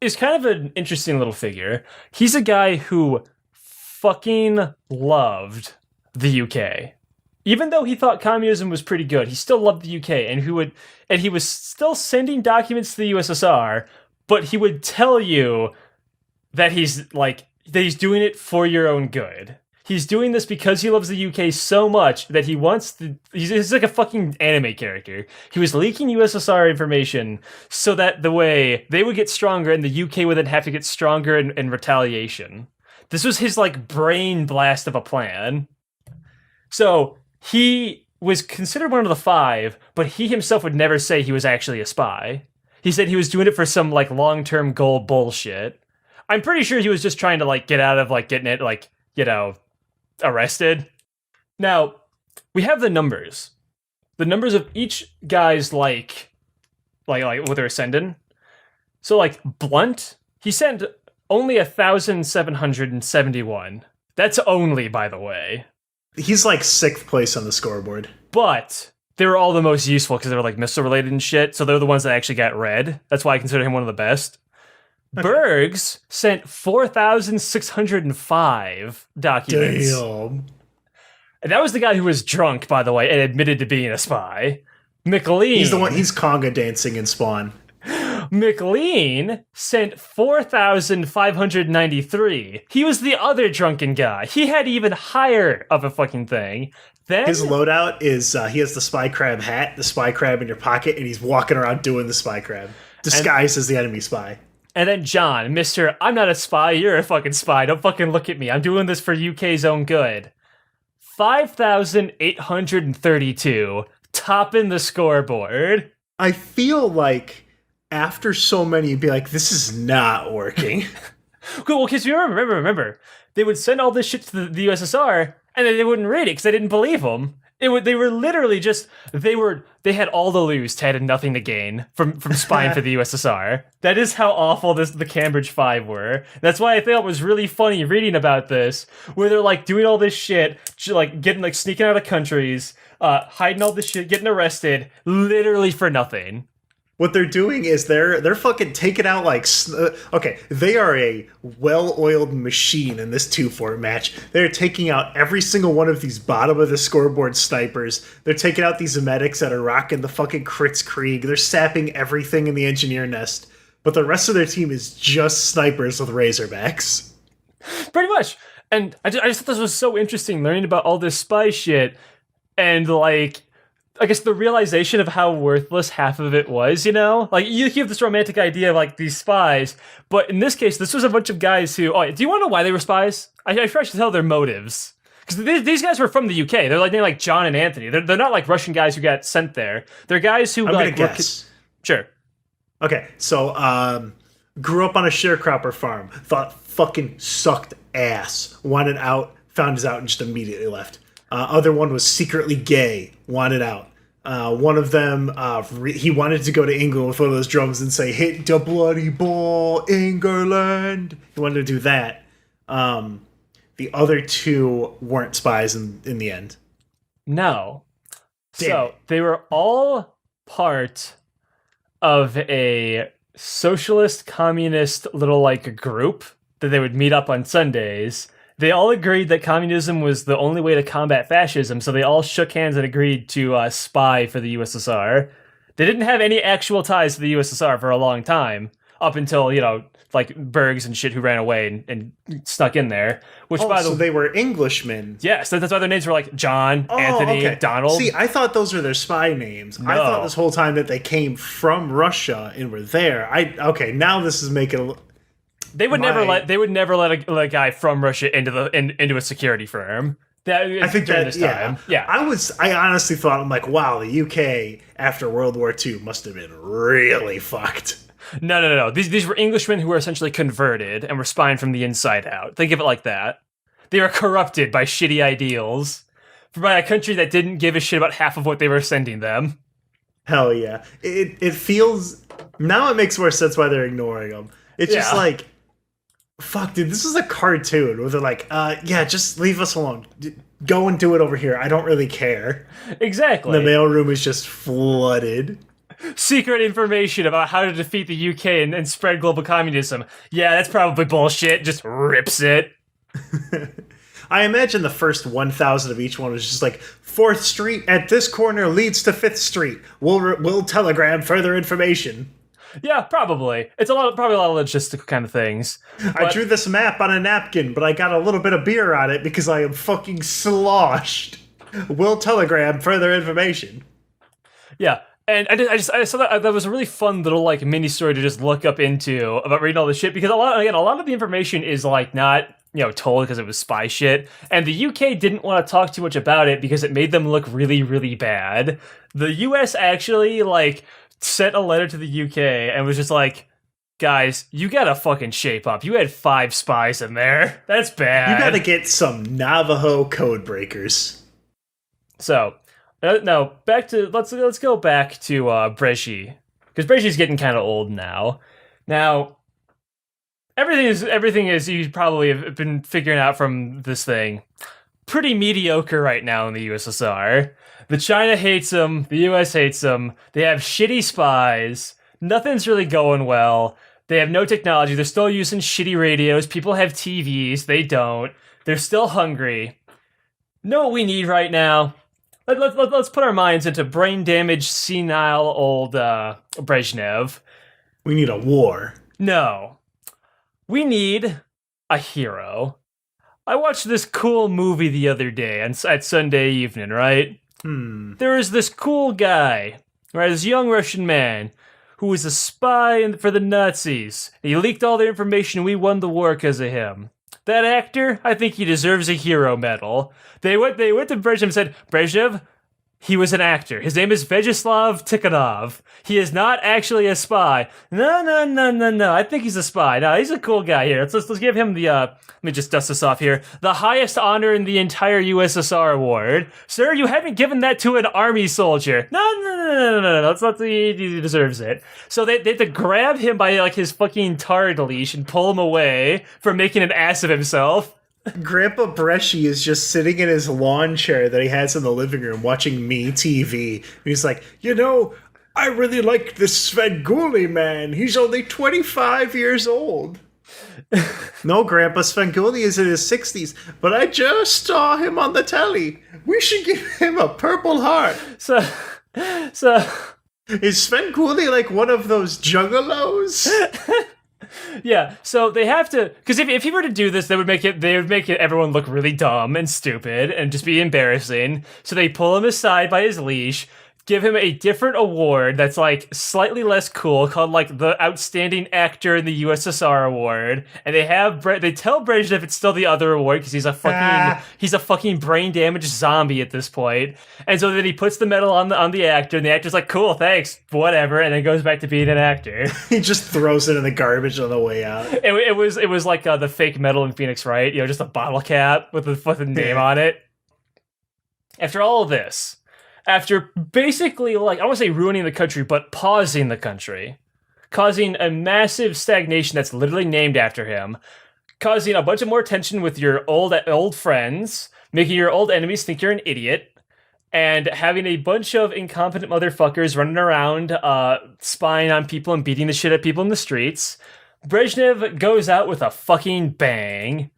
S1: is kind of an interesting little figure. He's a guy who fucking loved the UK. Even though he thought communism was pretty good, he still loved the UK, and he was still sending documents to the USSR, but he would tell you that he's doing it for your own good. He's doing this because he loves the UK so much that he's like a fucking anime character. He was leaking USSR information so that the way they would get stronger and the UK would then have to get stronger in retaliation. This was his brain blast of a plan. So he was considered one of the Five, but he himself would never say he was actually a spy. He said he was doing it for some long-term goal bullshit. I'm pretty sure he was just trying to get out of getting it arrested. Now, we have the numbers. The numbers of each guy's what they're sending. So Blunt, he sent only 1,771. That's only, by the way.
S2: He's 6th place on the scoreboard.
S1: But they were all the most useful because they were missile related and shit. So they're the ones that actually got read. That's why I consider him one of the best. Okay. Bergs sent 4,605 documents.
S2: Damn.
S1: And that was the guy who was drunk, by the way, and admitted to being a spy. McLean.
S2: He's the one. He's conga dancing in Spawn.
S1: McLean sent 4,593. He was the other drunken guy. He had even higher of a fucking thing. Then
S2: His loadout is he has the spy crab hat, the spy crab in your pocket, and he's walking around doing the spy crab, disguised as the enemy spy.
S1: And then John, Mr. I'm not a spy, you're a fucking spy. Don't fucking look at me. I'm doing this for UK's own good. 5,832, topping the scoreboard.
S2: I feel like after so many, you'd be like, this is not working.
S1: Cool, well, because you remember, they would send all this shit to the USSR, and then they wouldn't read it because they didn't believe them. They were literally just they had all to lose, Ted, and nothing to gain from spying for the USSR. That is how awful the Cambridge Five were. That's why I thought it was really funny reading about this, where they're like doing all this shit, like getting like sneaking out of countries, hiding all this shit, getting arrested, literally for nothing.
S2: What they're doing is they're fucking taking out like okay, they are a well-oiled machine in this 2-4 match. They're taking out every single one of these bottom of the scoreboard snipers. They're taking out these medics that are rocking the fucking Kritzkrieg. They're sapping everything in the engineer nest. But the rest of their team is just snipers with Razorbacks.
S1: Pretty much. And I just thought this was so interesting, learning about all this spy shit, and like, I guess the realization of how worthless half of it was, you know? Like, you have this romantic idea of, like, these spies, but in this case, this was a bunch of guys who... Oh, do you want to know why they were spies? I should tell their motives. Because these guys were from the UK. They're like John and Anthony. They're not like Russian guys who got sent there. They're guys who,
S2: I'm
S1: like...
S2: gonna guess.
S1: Sure.
S2: Okay, so, grew up on a sharecropper farm. Thought fucking sucked ass. Wanted out, found his out, and just immediately left. Other one was secretly gay, wanted out. One of them, he wanted to go to England with one of those drums and say, hit the bloody ball, England. He wanted to do that. The other two weren't spies in the end.
S1: No.
S2: Damn
S1: So,
S2: it.
S1: they were all part of a socialist, communist little, like, group that they would meet up on Sundays. They all agreed that communism was the only way to combat fascism, so they all shook hands and agreed to spy for the USSR. They didn't have any actual ties to the USSR for a long time, up until, you know, like Bergs and shit who ran away and snuck in there. Which, by the
S2: so they were Englishmen.
S1: yes, that's why their names were like John, Anthony,
S2: okay.
S1: Donald.
S2: See, I thought those were their spy names. I
S1: No.
S2: thought this whole time that they came from Russia and were there. Okay, now this is making
S1: They would never
S2: My-
S1: let a guy from Russia into a security firm.
S2: I think
S1: during
S2: that
S1: this time. Yeah.
S2: I honestly thought, I'm like, wow, the UK after World War II must have been really fucked.
S1: No. These were Englishmen who were essentially converted and were spying from the inside out. Think of it like that. They were corrupted by shitty ideals by a country that didn't give a shit about half of what they were sending them.
S2: Hell yeah. It feels, now it makes more sense why they're ignoring them. It's just
S1: Yeah.
S2: like, fuck, dude, this is a cartoon where they're like, yeah, just leave us alone. Go and do it over here. I don't really care.
S1: Exactly.
S2: The mailroom is just flooded.
S1: Secret information about how to defeat the UK and spread global communism. Yeah, that's probably bullshit. Just rips it.
S2: I imagine the first 1,000 of each one was just like, 4th Street at this corner leads to 5th Street. We'll telegram further information.
S1: Yeah, probably. It's probably a lot of logistical kind of things.
S2: I drew this map on a napkin, but I got a little bit of beer on it because I am fucking sloshed. We'll telegram further information.
S1: Yeah, and I saw that was a really fun little like mini story to just look up into about reading all this shit, because a lot of the information is like not, you know, told because it was spy shit, and the UK didn't want to talk too much about it because it made them look really, really bad. The US actually like sent a letter to the UK and was just like, guys, you gotta fucking shape up. You had 5 spies in there. That's bad.
S2: You gotta get some Navajo code breakers.
S1: So, no, back to let's go back to Bresci, because Bresci's getting kind of old now. Now, everything is you probably have been figuring out from this thing, pretty mediocre right now in the USSR. The China hates them, the US hates them. They have shitty spies. Nothing's really going well. They have no technology. They're still using shitty radios. People have TVs. They don't. They're still hungry. Know what we need right now? let's put our minds into brain damaged, senile old Brezhnev.
S2: We need a war.
S1: No, we need a hero. I watched this cool movie the other day at Sunday evening, right? There was this cool guy, right? This young Russian man who was a spy for the Nazis. He leaked all their information and we won the war because of him. That actor, I think he deserves a hero medal. They went to Brezhnev and said, Brezhnev, he was an actor. His name is Vyacheslav Tikhonov. He is not actually a spy. No. I think he's a spy. No, he's a cool guy here. Let's give him the, let me just dust this off here. The highest honor in the entire USSR award. Sir, you haven't given that to an army soldier. No. That's not he deserves it. So they had to grab him by like his fucking tard leash and pull him away from making an ass of himself.
S2: Grandpa Bresci is just sitting in his lawn chair that he has in the living room watching Me TV. And he's like, I really like this Svengoolie man. He's only 25 years old. No, Grandpa, Svengoolie is in his 60s, but I just saw him on the telly. We should give him a Purple Heart.
S1: So
S2: is Svengoolie like one of those juggalos?
S1: Yeah, so they have to, because if he were to do this, they would make everyone look really dumb and stupid and just be embarrassing. So they pull him aside by his leash, give him a different award that's like slightly less cool, called like the Outstanding Actor in the USSR award, and they tell Brezhnev it's still the other award because he's a fucking brain damaged zombie at this point. And so then he puts the medal on the actor, and the actor's like, cool, thanks, whatever, and then goes back to being an actor.
S2: He just throws it in the garbage on the way out.
S1: It was like the fake medal in Phoenix Wright, just a bottle cap with the name on it. After all of this, after basically, I want to say ruining the country, but pausing the country, causing a massive stagnation that's literally named after him, causing a bunch of more tension with your old friends, making your old enemies think you're an idiot, and having a bunch of incompetent motherfuckers running around, spying on people and beating the shit out of people in the streets, Brezhnev goes out with a fucking bang.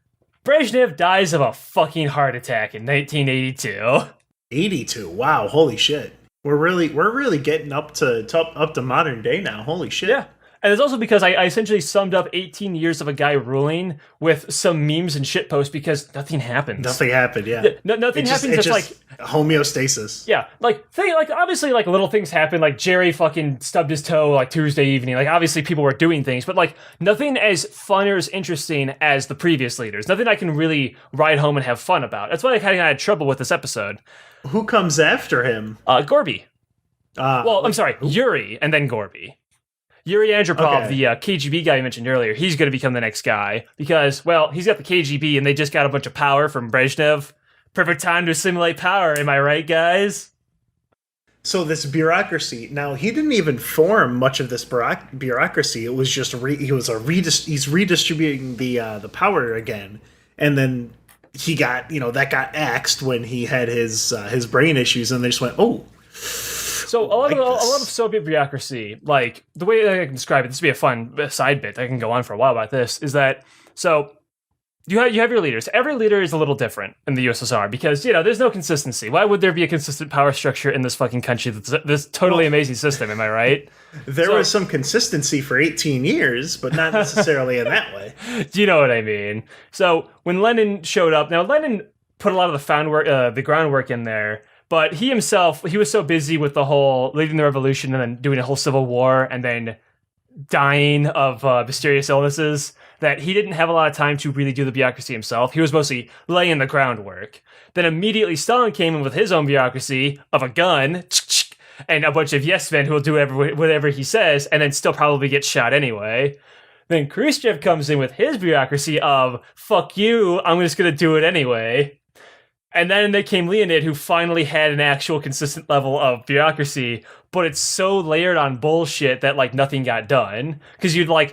S1: Brezhnev dies of a fucking heart attack in 1982.
S2: 82. Wow, holy shit. We're really getting up to modern day now. Holy shit.
S1: Yeah. And it's also because I essentially summed up 18 years of a guy ruling with some memes and shitposts because nothing happens.
S2: Nothing happened, yeah.
S1: Nothing happens. It's like
S2: homeostasis.
S1: Yeah, obviously little things happen. Like Jerry fucking stubbed his toe like Tuesday evening. Like obviously people were doing things, but like nothing as fun or as interesting as the previous leaders. Nothing I can really ride home and have fun about. That's why I kind of had trouble with this episode.
S2: Who comes after him?
S1: Gorby. I'm sorry, Yuri, and then Gorby. Yuri Andropov, the KGB guy you mentioned earlier, he's going to become the next guy because, well, he's got the KGB and they just got a bunch of power from Brezhnev. Perfect time to assimilate power, am I right, guys?
S2: So this bureaucracy, now he didn't even form much of this bureaucracy. It was just he's redistributing the power again, and then he got that got axed when he had his brain issues, and they just went, oh.
S1: So a lot of Soviet bureaucracy, like the way I can describe it, this would be a fun side bit. I can go on for a while about this. Is that so? You have your leaders. Every leader is a little different in the USSR because there's no consistency. Why would there be a consistent power structure in this fucking country? That's this totally amazing system. Am I right?
S2: There was some consistency for 18 years, but not necessarily in that way.
S1: Do you know what I mean? So when Lenin showed up, now Lenin put a lot of the groundwork in there. But he himself, he was so busy with the whole leading the revolution and then doing a whole civil war and then dying of mysterious illnesses that he didn't have a lot of time to really do the bureaucracy himself. He was mostly laying the groundwork. Then immediately Stalin came in with his own bureaucracy of a gun and a bunch of yes men who will do whatever he says and then still probably get shot anyway. Then Khrushchev comes in with his bureaucracy of fuck you, I'm just going to do it anyway. And then there came Leonid, who finally had an actual consistent level of bureaucracy, but it's so layered on bullshit that, nothing got done. Because you'd I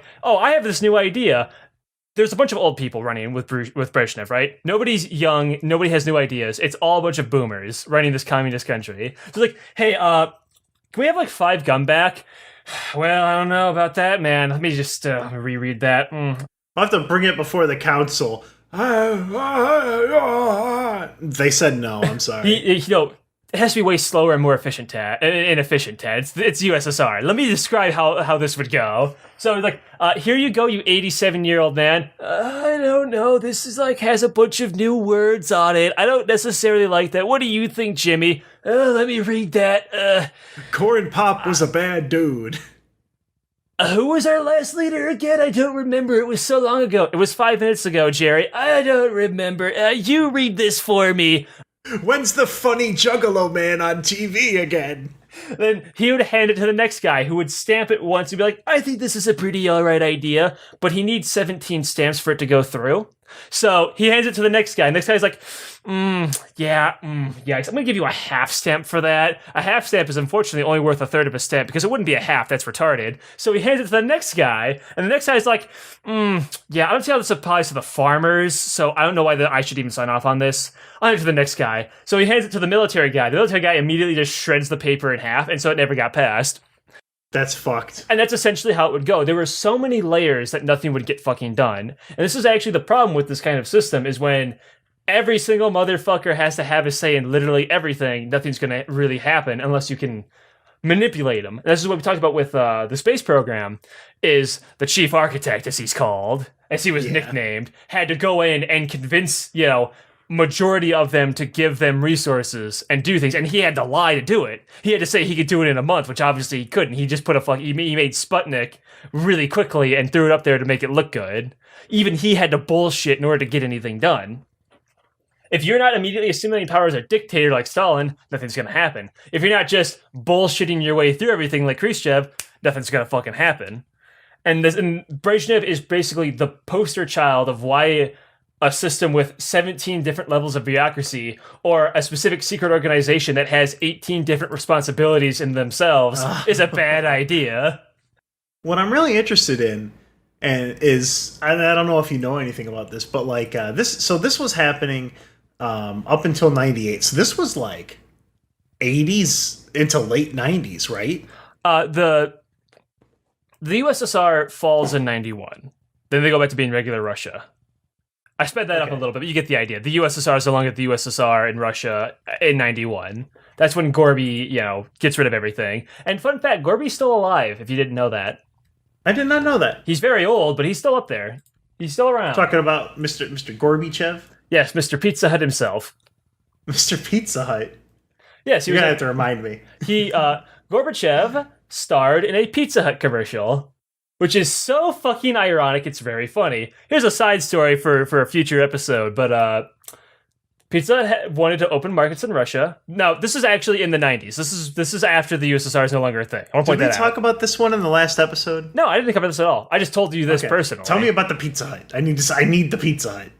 S1: have this new idea. There's a bunch of old people running with Brezhnev, right? Nobody's young. Nobody has new ideas. It's all a bunch of boomers running this communist country. So it's hey, can we have, 5 gun back? Well, I don't know about that, man. Let me just reread that.
S2: I'll have to bring it before the council. They said no. I'm sorry.
S1: it has to be way slower and more efficient, Tad. Inefficient, Tad. It's USSR. Let me describe how this would go. So like, here you go, you 87-year-old man. I don't know. This is like has a bunch of new words on it. I don't necessarily like that. What do you think, Jimmy? Let me read that.
S2: Corn Pop was a bad dude.
S1: Who was our last leader again? I don't remember. It was so long ago. It was 5 minutes ago, Jerry. I don't remember. You read this for me.
S2: When's the funny Juggalo man on TV again?
S1: Then he would hand it to the next guy who would stamp it once and be like, I think this is a pretty alright idea, but he needs 17 stamps for it to go through. So he hands it to the next guy. Next guy's like, yeah, I'm gonna give you a half stamp for that. A half stamp is unfortunately only worth a third of a stamp because it wouldn't be a half, that's retarded. So he hands it to the next guy, and the next guy's like, yeah, I don't see how this applies to the farmers, so I don't know why I should even sign off on this. I'll hand it to the next guy. So he hands it to the military guy. The military guy immediately just shreds the paper in half, and so it never got passed.
S2: That's fucked.
S1: And that's essentially how it would go. There were so many layers that nothing would get fucking done. And this is actually the problem with this kind of system is when every single motherfucker has to have a say in literally everything, nothing's going to really happen unless you can manipulate them. And this is what we talked about with the space program, is the chief architect, as he's called, as he was nicknamed, had to go in and convince, majority of them to give them resources and do things, and he had to lie to do it. He had to say he could do it in a month, which obviously he couldn't. He just put he made Sputnik really quickly and threw it up there to make it look good. Even he had to bullshit in order to get anything done. If you're not immediately assimilating power as a dictator like Stalin, nothing's gonna happen. If you're not just bullshitting your way through everything like Khrushchev, nothing's gonna fucking happen. And Brezhnev is basically the poster child of why a system with 17 different levels of bureaucracy or a specific secret organization that has 18 different responsibilities in themselves is a bad idea.
S2: What I'm really interested in is, I don't know if you know anything about this, but like this was happening up until 98. So this was like 80s into late 90s, right?
S1: The USSR falls in 91. Then they go back to being regular Russia. I sped that up a little bit, but you get the idea. The USSR is no longer the USSR in Russia in 91. That's when Gorby, gets rid of everything. And fun fact, Gorby's still alive, if you didn't know that.
S2: I did not know that.
S1: He's very old, but he's still up there. He's still around.
S2: Talking about Mr. Gorbachev?
S1: Yes, Mr. Pizza Hut himself.
S2: Mr. Pizza Hut?
S1: Yes,
S2: you're going to have to remind me.
S1: Gorbachev starred in a Pizza Hut commercial, which is so fucking ironic, it's very funny. Here's a side story for a future episode, but Pizza Hut wanted to open markets in Russia. Now, this is actually in the 90s. This is after the USSR is no longer a thing. I want to point that out.
S2: Did we talk about this one in the last episode?
S1: No, I didn't cover this at all. I just told you this personally.
S2: Tell me about the Pizza Hut. I need the Pizza Hut.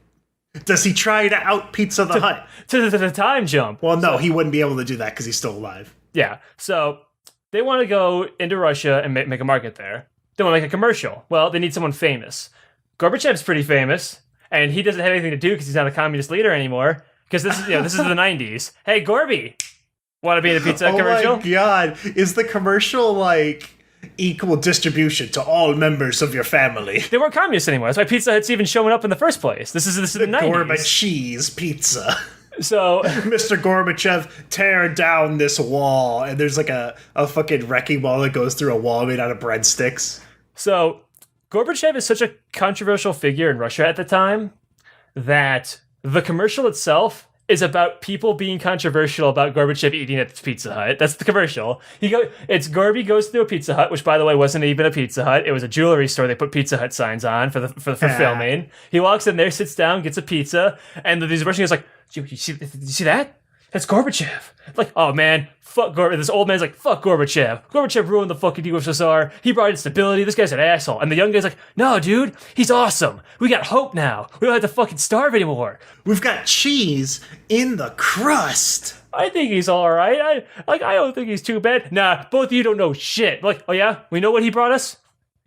S2: Does he try to out Pizza the Hut?
S1: To the time jump.
S2: Well, no, he wouldn't be able to do that because he's still alive.
S1: Yeah, so they want to go into Russia and make a market there. They want to make a commercial. Well, they need someone famous. Gorbachev's pretty famous, and he doesn't have anything to do because he's not a communist leader anymore. Because this is the 90s. Hey, Gorby, want to be in a Pizza Hut commercial?
S2: Oh my god, is the commercial like equal distribution to all members of your family?
S1: They weren't communists anymore. That's why Pizza Hut's even showing up in the first place. This is the 90s.
S2: Gorbachev pizza.
S1: So
S2: Mr. Gorbachev, tear down this wall, and there's like a fucking wrecking ball that goes through a wall made out of breadsticks.
S1: So Gorbachev is such a controversial figure in Russia at the time that the commercial itself is about people being controversial about Gorbachev eating at the Pizza Hut. That's the commercial. It's Gorby goes through a Pizza Hut, which by the way wasn't even a Pizza Hut. It was a jewelry store. They put Pizza Hut signs on for filming. He walks in there, sits down, gets a pizza, and these Russian guys like, you see that? That's Gorbachev. Like, oh man, fuck Gorbachev. This old man's like, fuck Gorbachev. Gorbachev ruined the fucking USSR. He brought instability. This guy's an asshole. And the young guy's like, no, dude, he's awesome. We got hope now. We don't have to fucking starve anymore.
S2: We've got cheese in the crust.
S1: I think he's all right. I don't think he's too bad. Nah, both of you don't know shit. Like, oh yeah, we know what he brought us?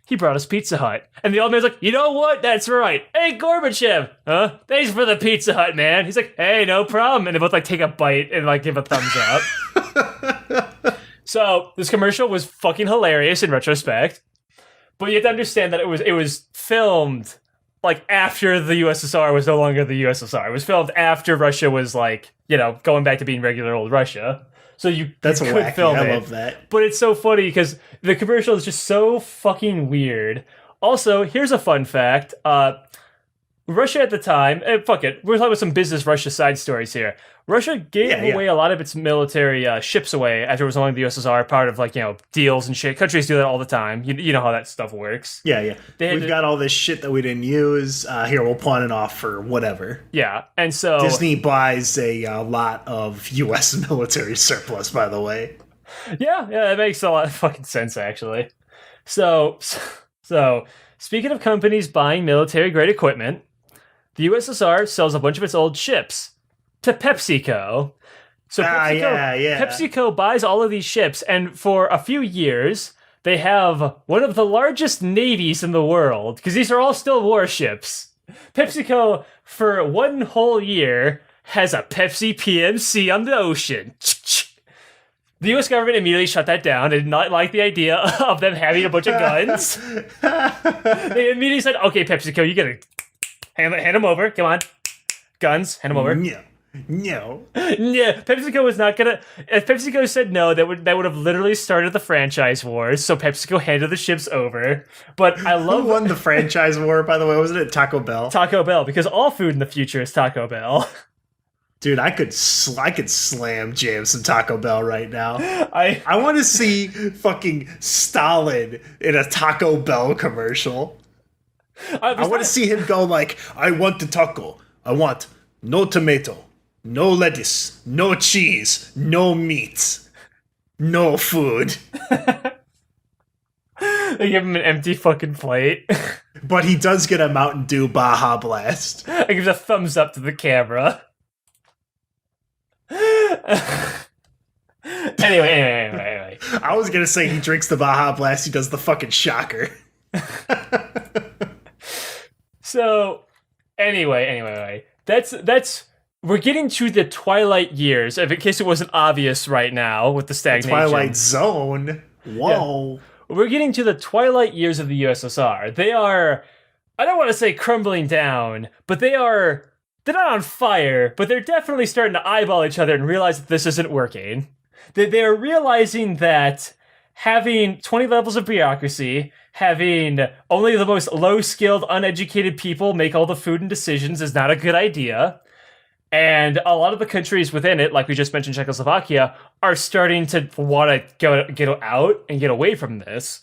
S1: He brought us Pizza Hut. And the old man's like, you know what? That's right. Hey, Gorbachev. Huh? Thanks for the Pizza Hut, man. He's like, hey, no problem. And they both like take a bite and like give a thumbs up. So this commercial was fucking hilarious in retrospect. But you have to understand that it was filmed like after the USSR was no longer the USSR. It was filmed after Russia was like, going back to being regular old Russia. so you
S2: That's
S1: could
S2: wacky.
S1: film
S2: I
S1: it.
S2: love that.
S1: But it's so funny because the commercial is just so fucking weird. Also, here's a fun fact. Russia at the time, fuck it, we're talking about some business Russia side stories here. Russia gave away a lot of its military ships away after it was only the USSR, part of deals and shit. Countries do that all the time. You know how that stuff works.
S2: Yeah. We've got all this shit that we didn't use. Here, we'll pawn it off for whatever.
S1: Yeah, and so
S2: Disney buys a lot of U.S. military surplus, by the way.
S1: Yeah, that makes a lot of fucking sense, actually. So speaking of companies buying military-grade equipment, the USSR sells a bunch of its old ships to PepsiCo. So PepsiCo buys all of these ships, and for a few years, they have one of the largest navies in the world, because these are all still warships. PepsiCo, for one whole year, has a Pepsi PMC on the ocean. The US government immediately shut that down. They did not like the idea of them having a bunch of guns. They immediately said, okay, PepsiCo, you gotta hand them over. Come on. Guns, hand them over.
S2: No.
S1: Yeah, PepsiCo was not gonna. If PepsiCo said no, that would have literally started the franchise wars. So PepsiCo handed the ships over. But I love
S2: Who won the franchise war, by the way? Wasn't it Taco Bell?
S1: Taco Bell, because all food in the future is Taco Bell.
S2: Dude, I could slam jam some Taco Bell right now.
S1: I
S2: want to see fucking Stalin in a Taco Bell commercial. I want to see him go like, I want the taco. I want no tomato, no lettuce, no cheese, no meat, no food.
S1: They give him an empty fucking plate.
S2: But he does get a Mountain Dew Baja Blast.
S1: He gives a thumbs up to the camera. Anyway.
S2: I was gonna say he drinks the Baja Blast, he does the fucking shocker.
S1: So, anyway. That's we're getting to the twilight years, in case it wasn't obvious right now with the stagnation.
S2: Twilight Zone. Whoa.
S1: Yeah. We're getting to the twilight years of the USSR. They are, I don't want to say crumbling down, but they're not on fire, but they're definitely starting to eyeball each other and realize that this isn't working. They are realizing that having 20 levels of bureaucracy, having only the most low-skilled, uneducated people make all the food and decisions is not a good idea. And a lot of the countries within it, like we just mentioned Czechoslovakia, are starting to want to get out and get away from this.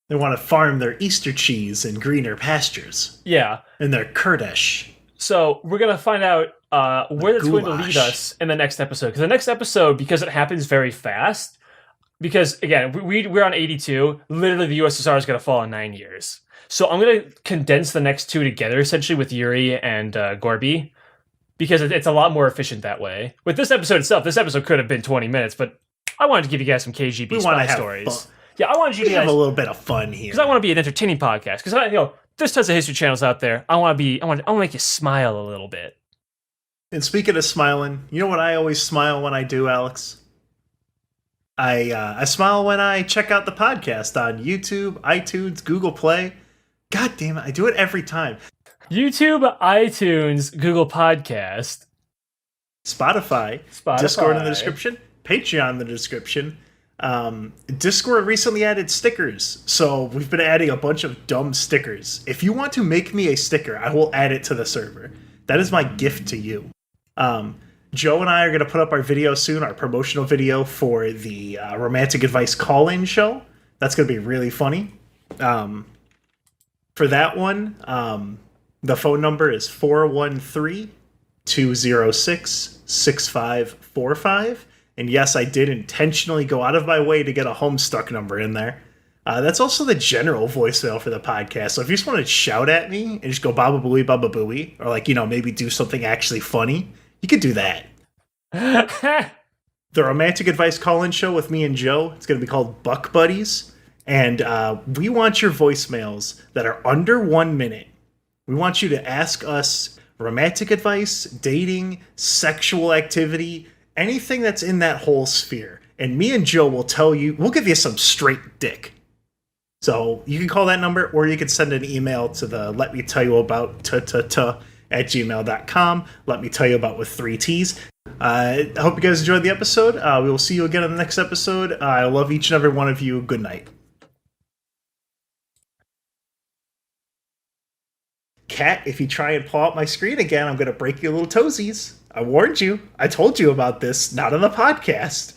S2: They want to farm their Easter cheese in greener pastures.
S1: Yeah.
S2: And their Kurdish.
S1: So we're going to find out where that's going to lead
S2: Goulash.
S1: us in the next episode. Because the next episode, because it happens very fast, because, again, we're on 82, literally the USSR is going to fall in 9 years. So I'm going to condense the next two together, essentially, with Yuri and Gorby, because it's a lot more efficient that way. With this episode itself, this episode could have been 20 minutes, but I wanted to give you guys some KGB spy stories.
S2: Fun.
S1: Yeah, I wanted you to
S2: have a little bit of fun here.
S1: Because I want to be an entertaining podcast. Because there's tons of history channels out there. I want to make you smile a little bit.
S2: And speaking of smiling, you know what I always smile when I do, Alex? I smile when I check out the podcast on YouTube, iTunes, Google Play. God damn it, I do it every time.
S1: YouTube, iTunes, Google Podcast,
S2: Spotify, Discord in the description, Patreon in the description. Discord recently added stickers, so we've been adding a bunch of dumb stickers. If you want to make me a sticker, I will add it to the server. That is my gift to you. Joe and I are going to put up our video soon, our promotional video for the Romantic Advice call-in show. That's going to be really funny. For that one, the phone number is 413-206-6545. And yes, I did intentionally go out of my way to get a Homestuck number in there. That's also the general voicemail for the podcast. So if you just want to shout at me and just go baba booey, or maybe do something actually funny, you could do that. The Romantic Advice call-in show with me and Joe, it's going to be called Buck Buddies. And we want your voicemails that are under 1 minute. We want you to ask us romantic advice, dating, sexual activity, anything that's in that whole sphere. And me and Joe will tell you, we'll give you some straight dick. So you can call that number, or you can send an email to the let me tell you about at gmail.com. Let me tell you about with 3 T's. I hope you guys enjoyed the episode. We will see you again in the next episode. I love each and every one of you. Good night. Cat, if you try and paw up my screen again, I'm going to break your little toesies. I warned you. I told you about this, not on the podcast.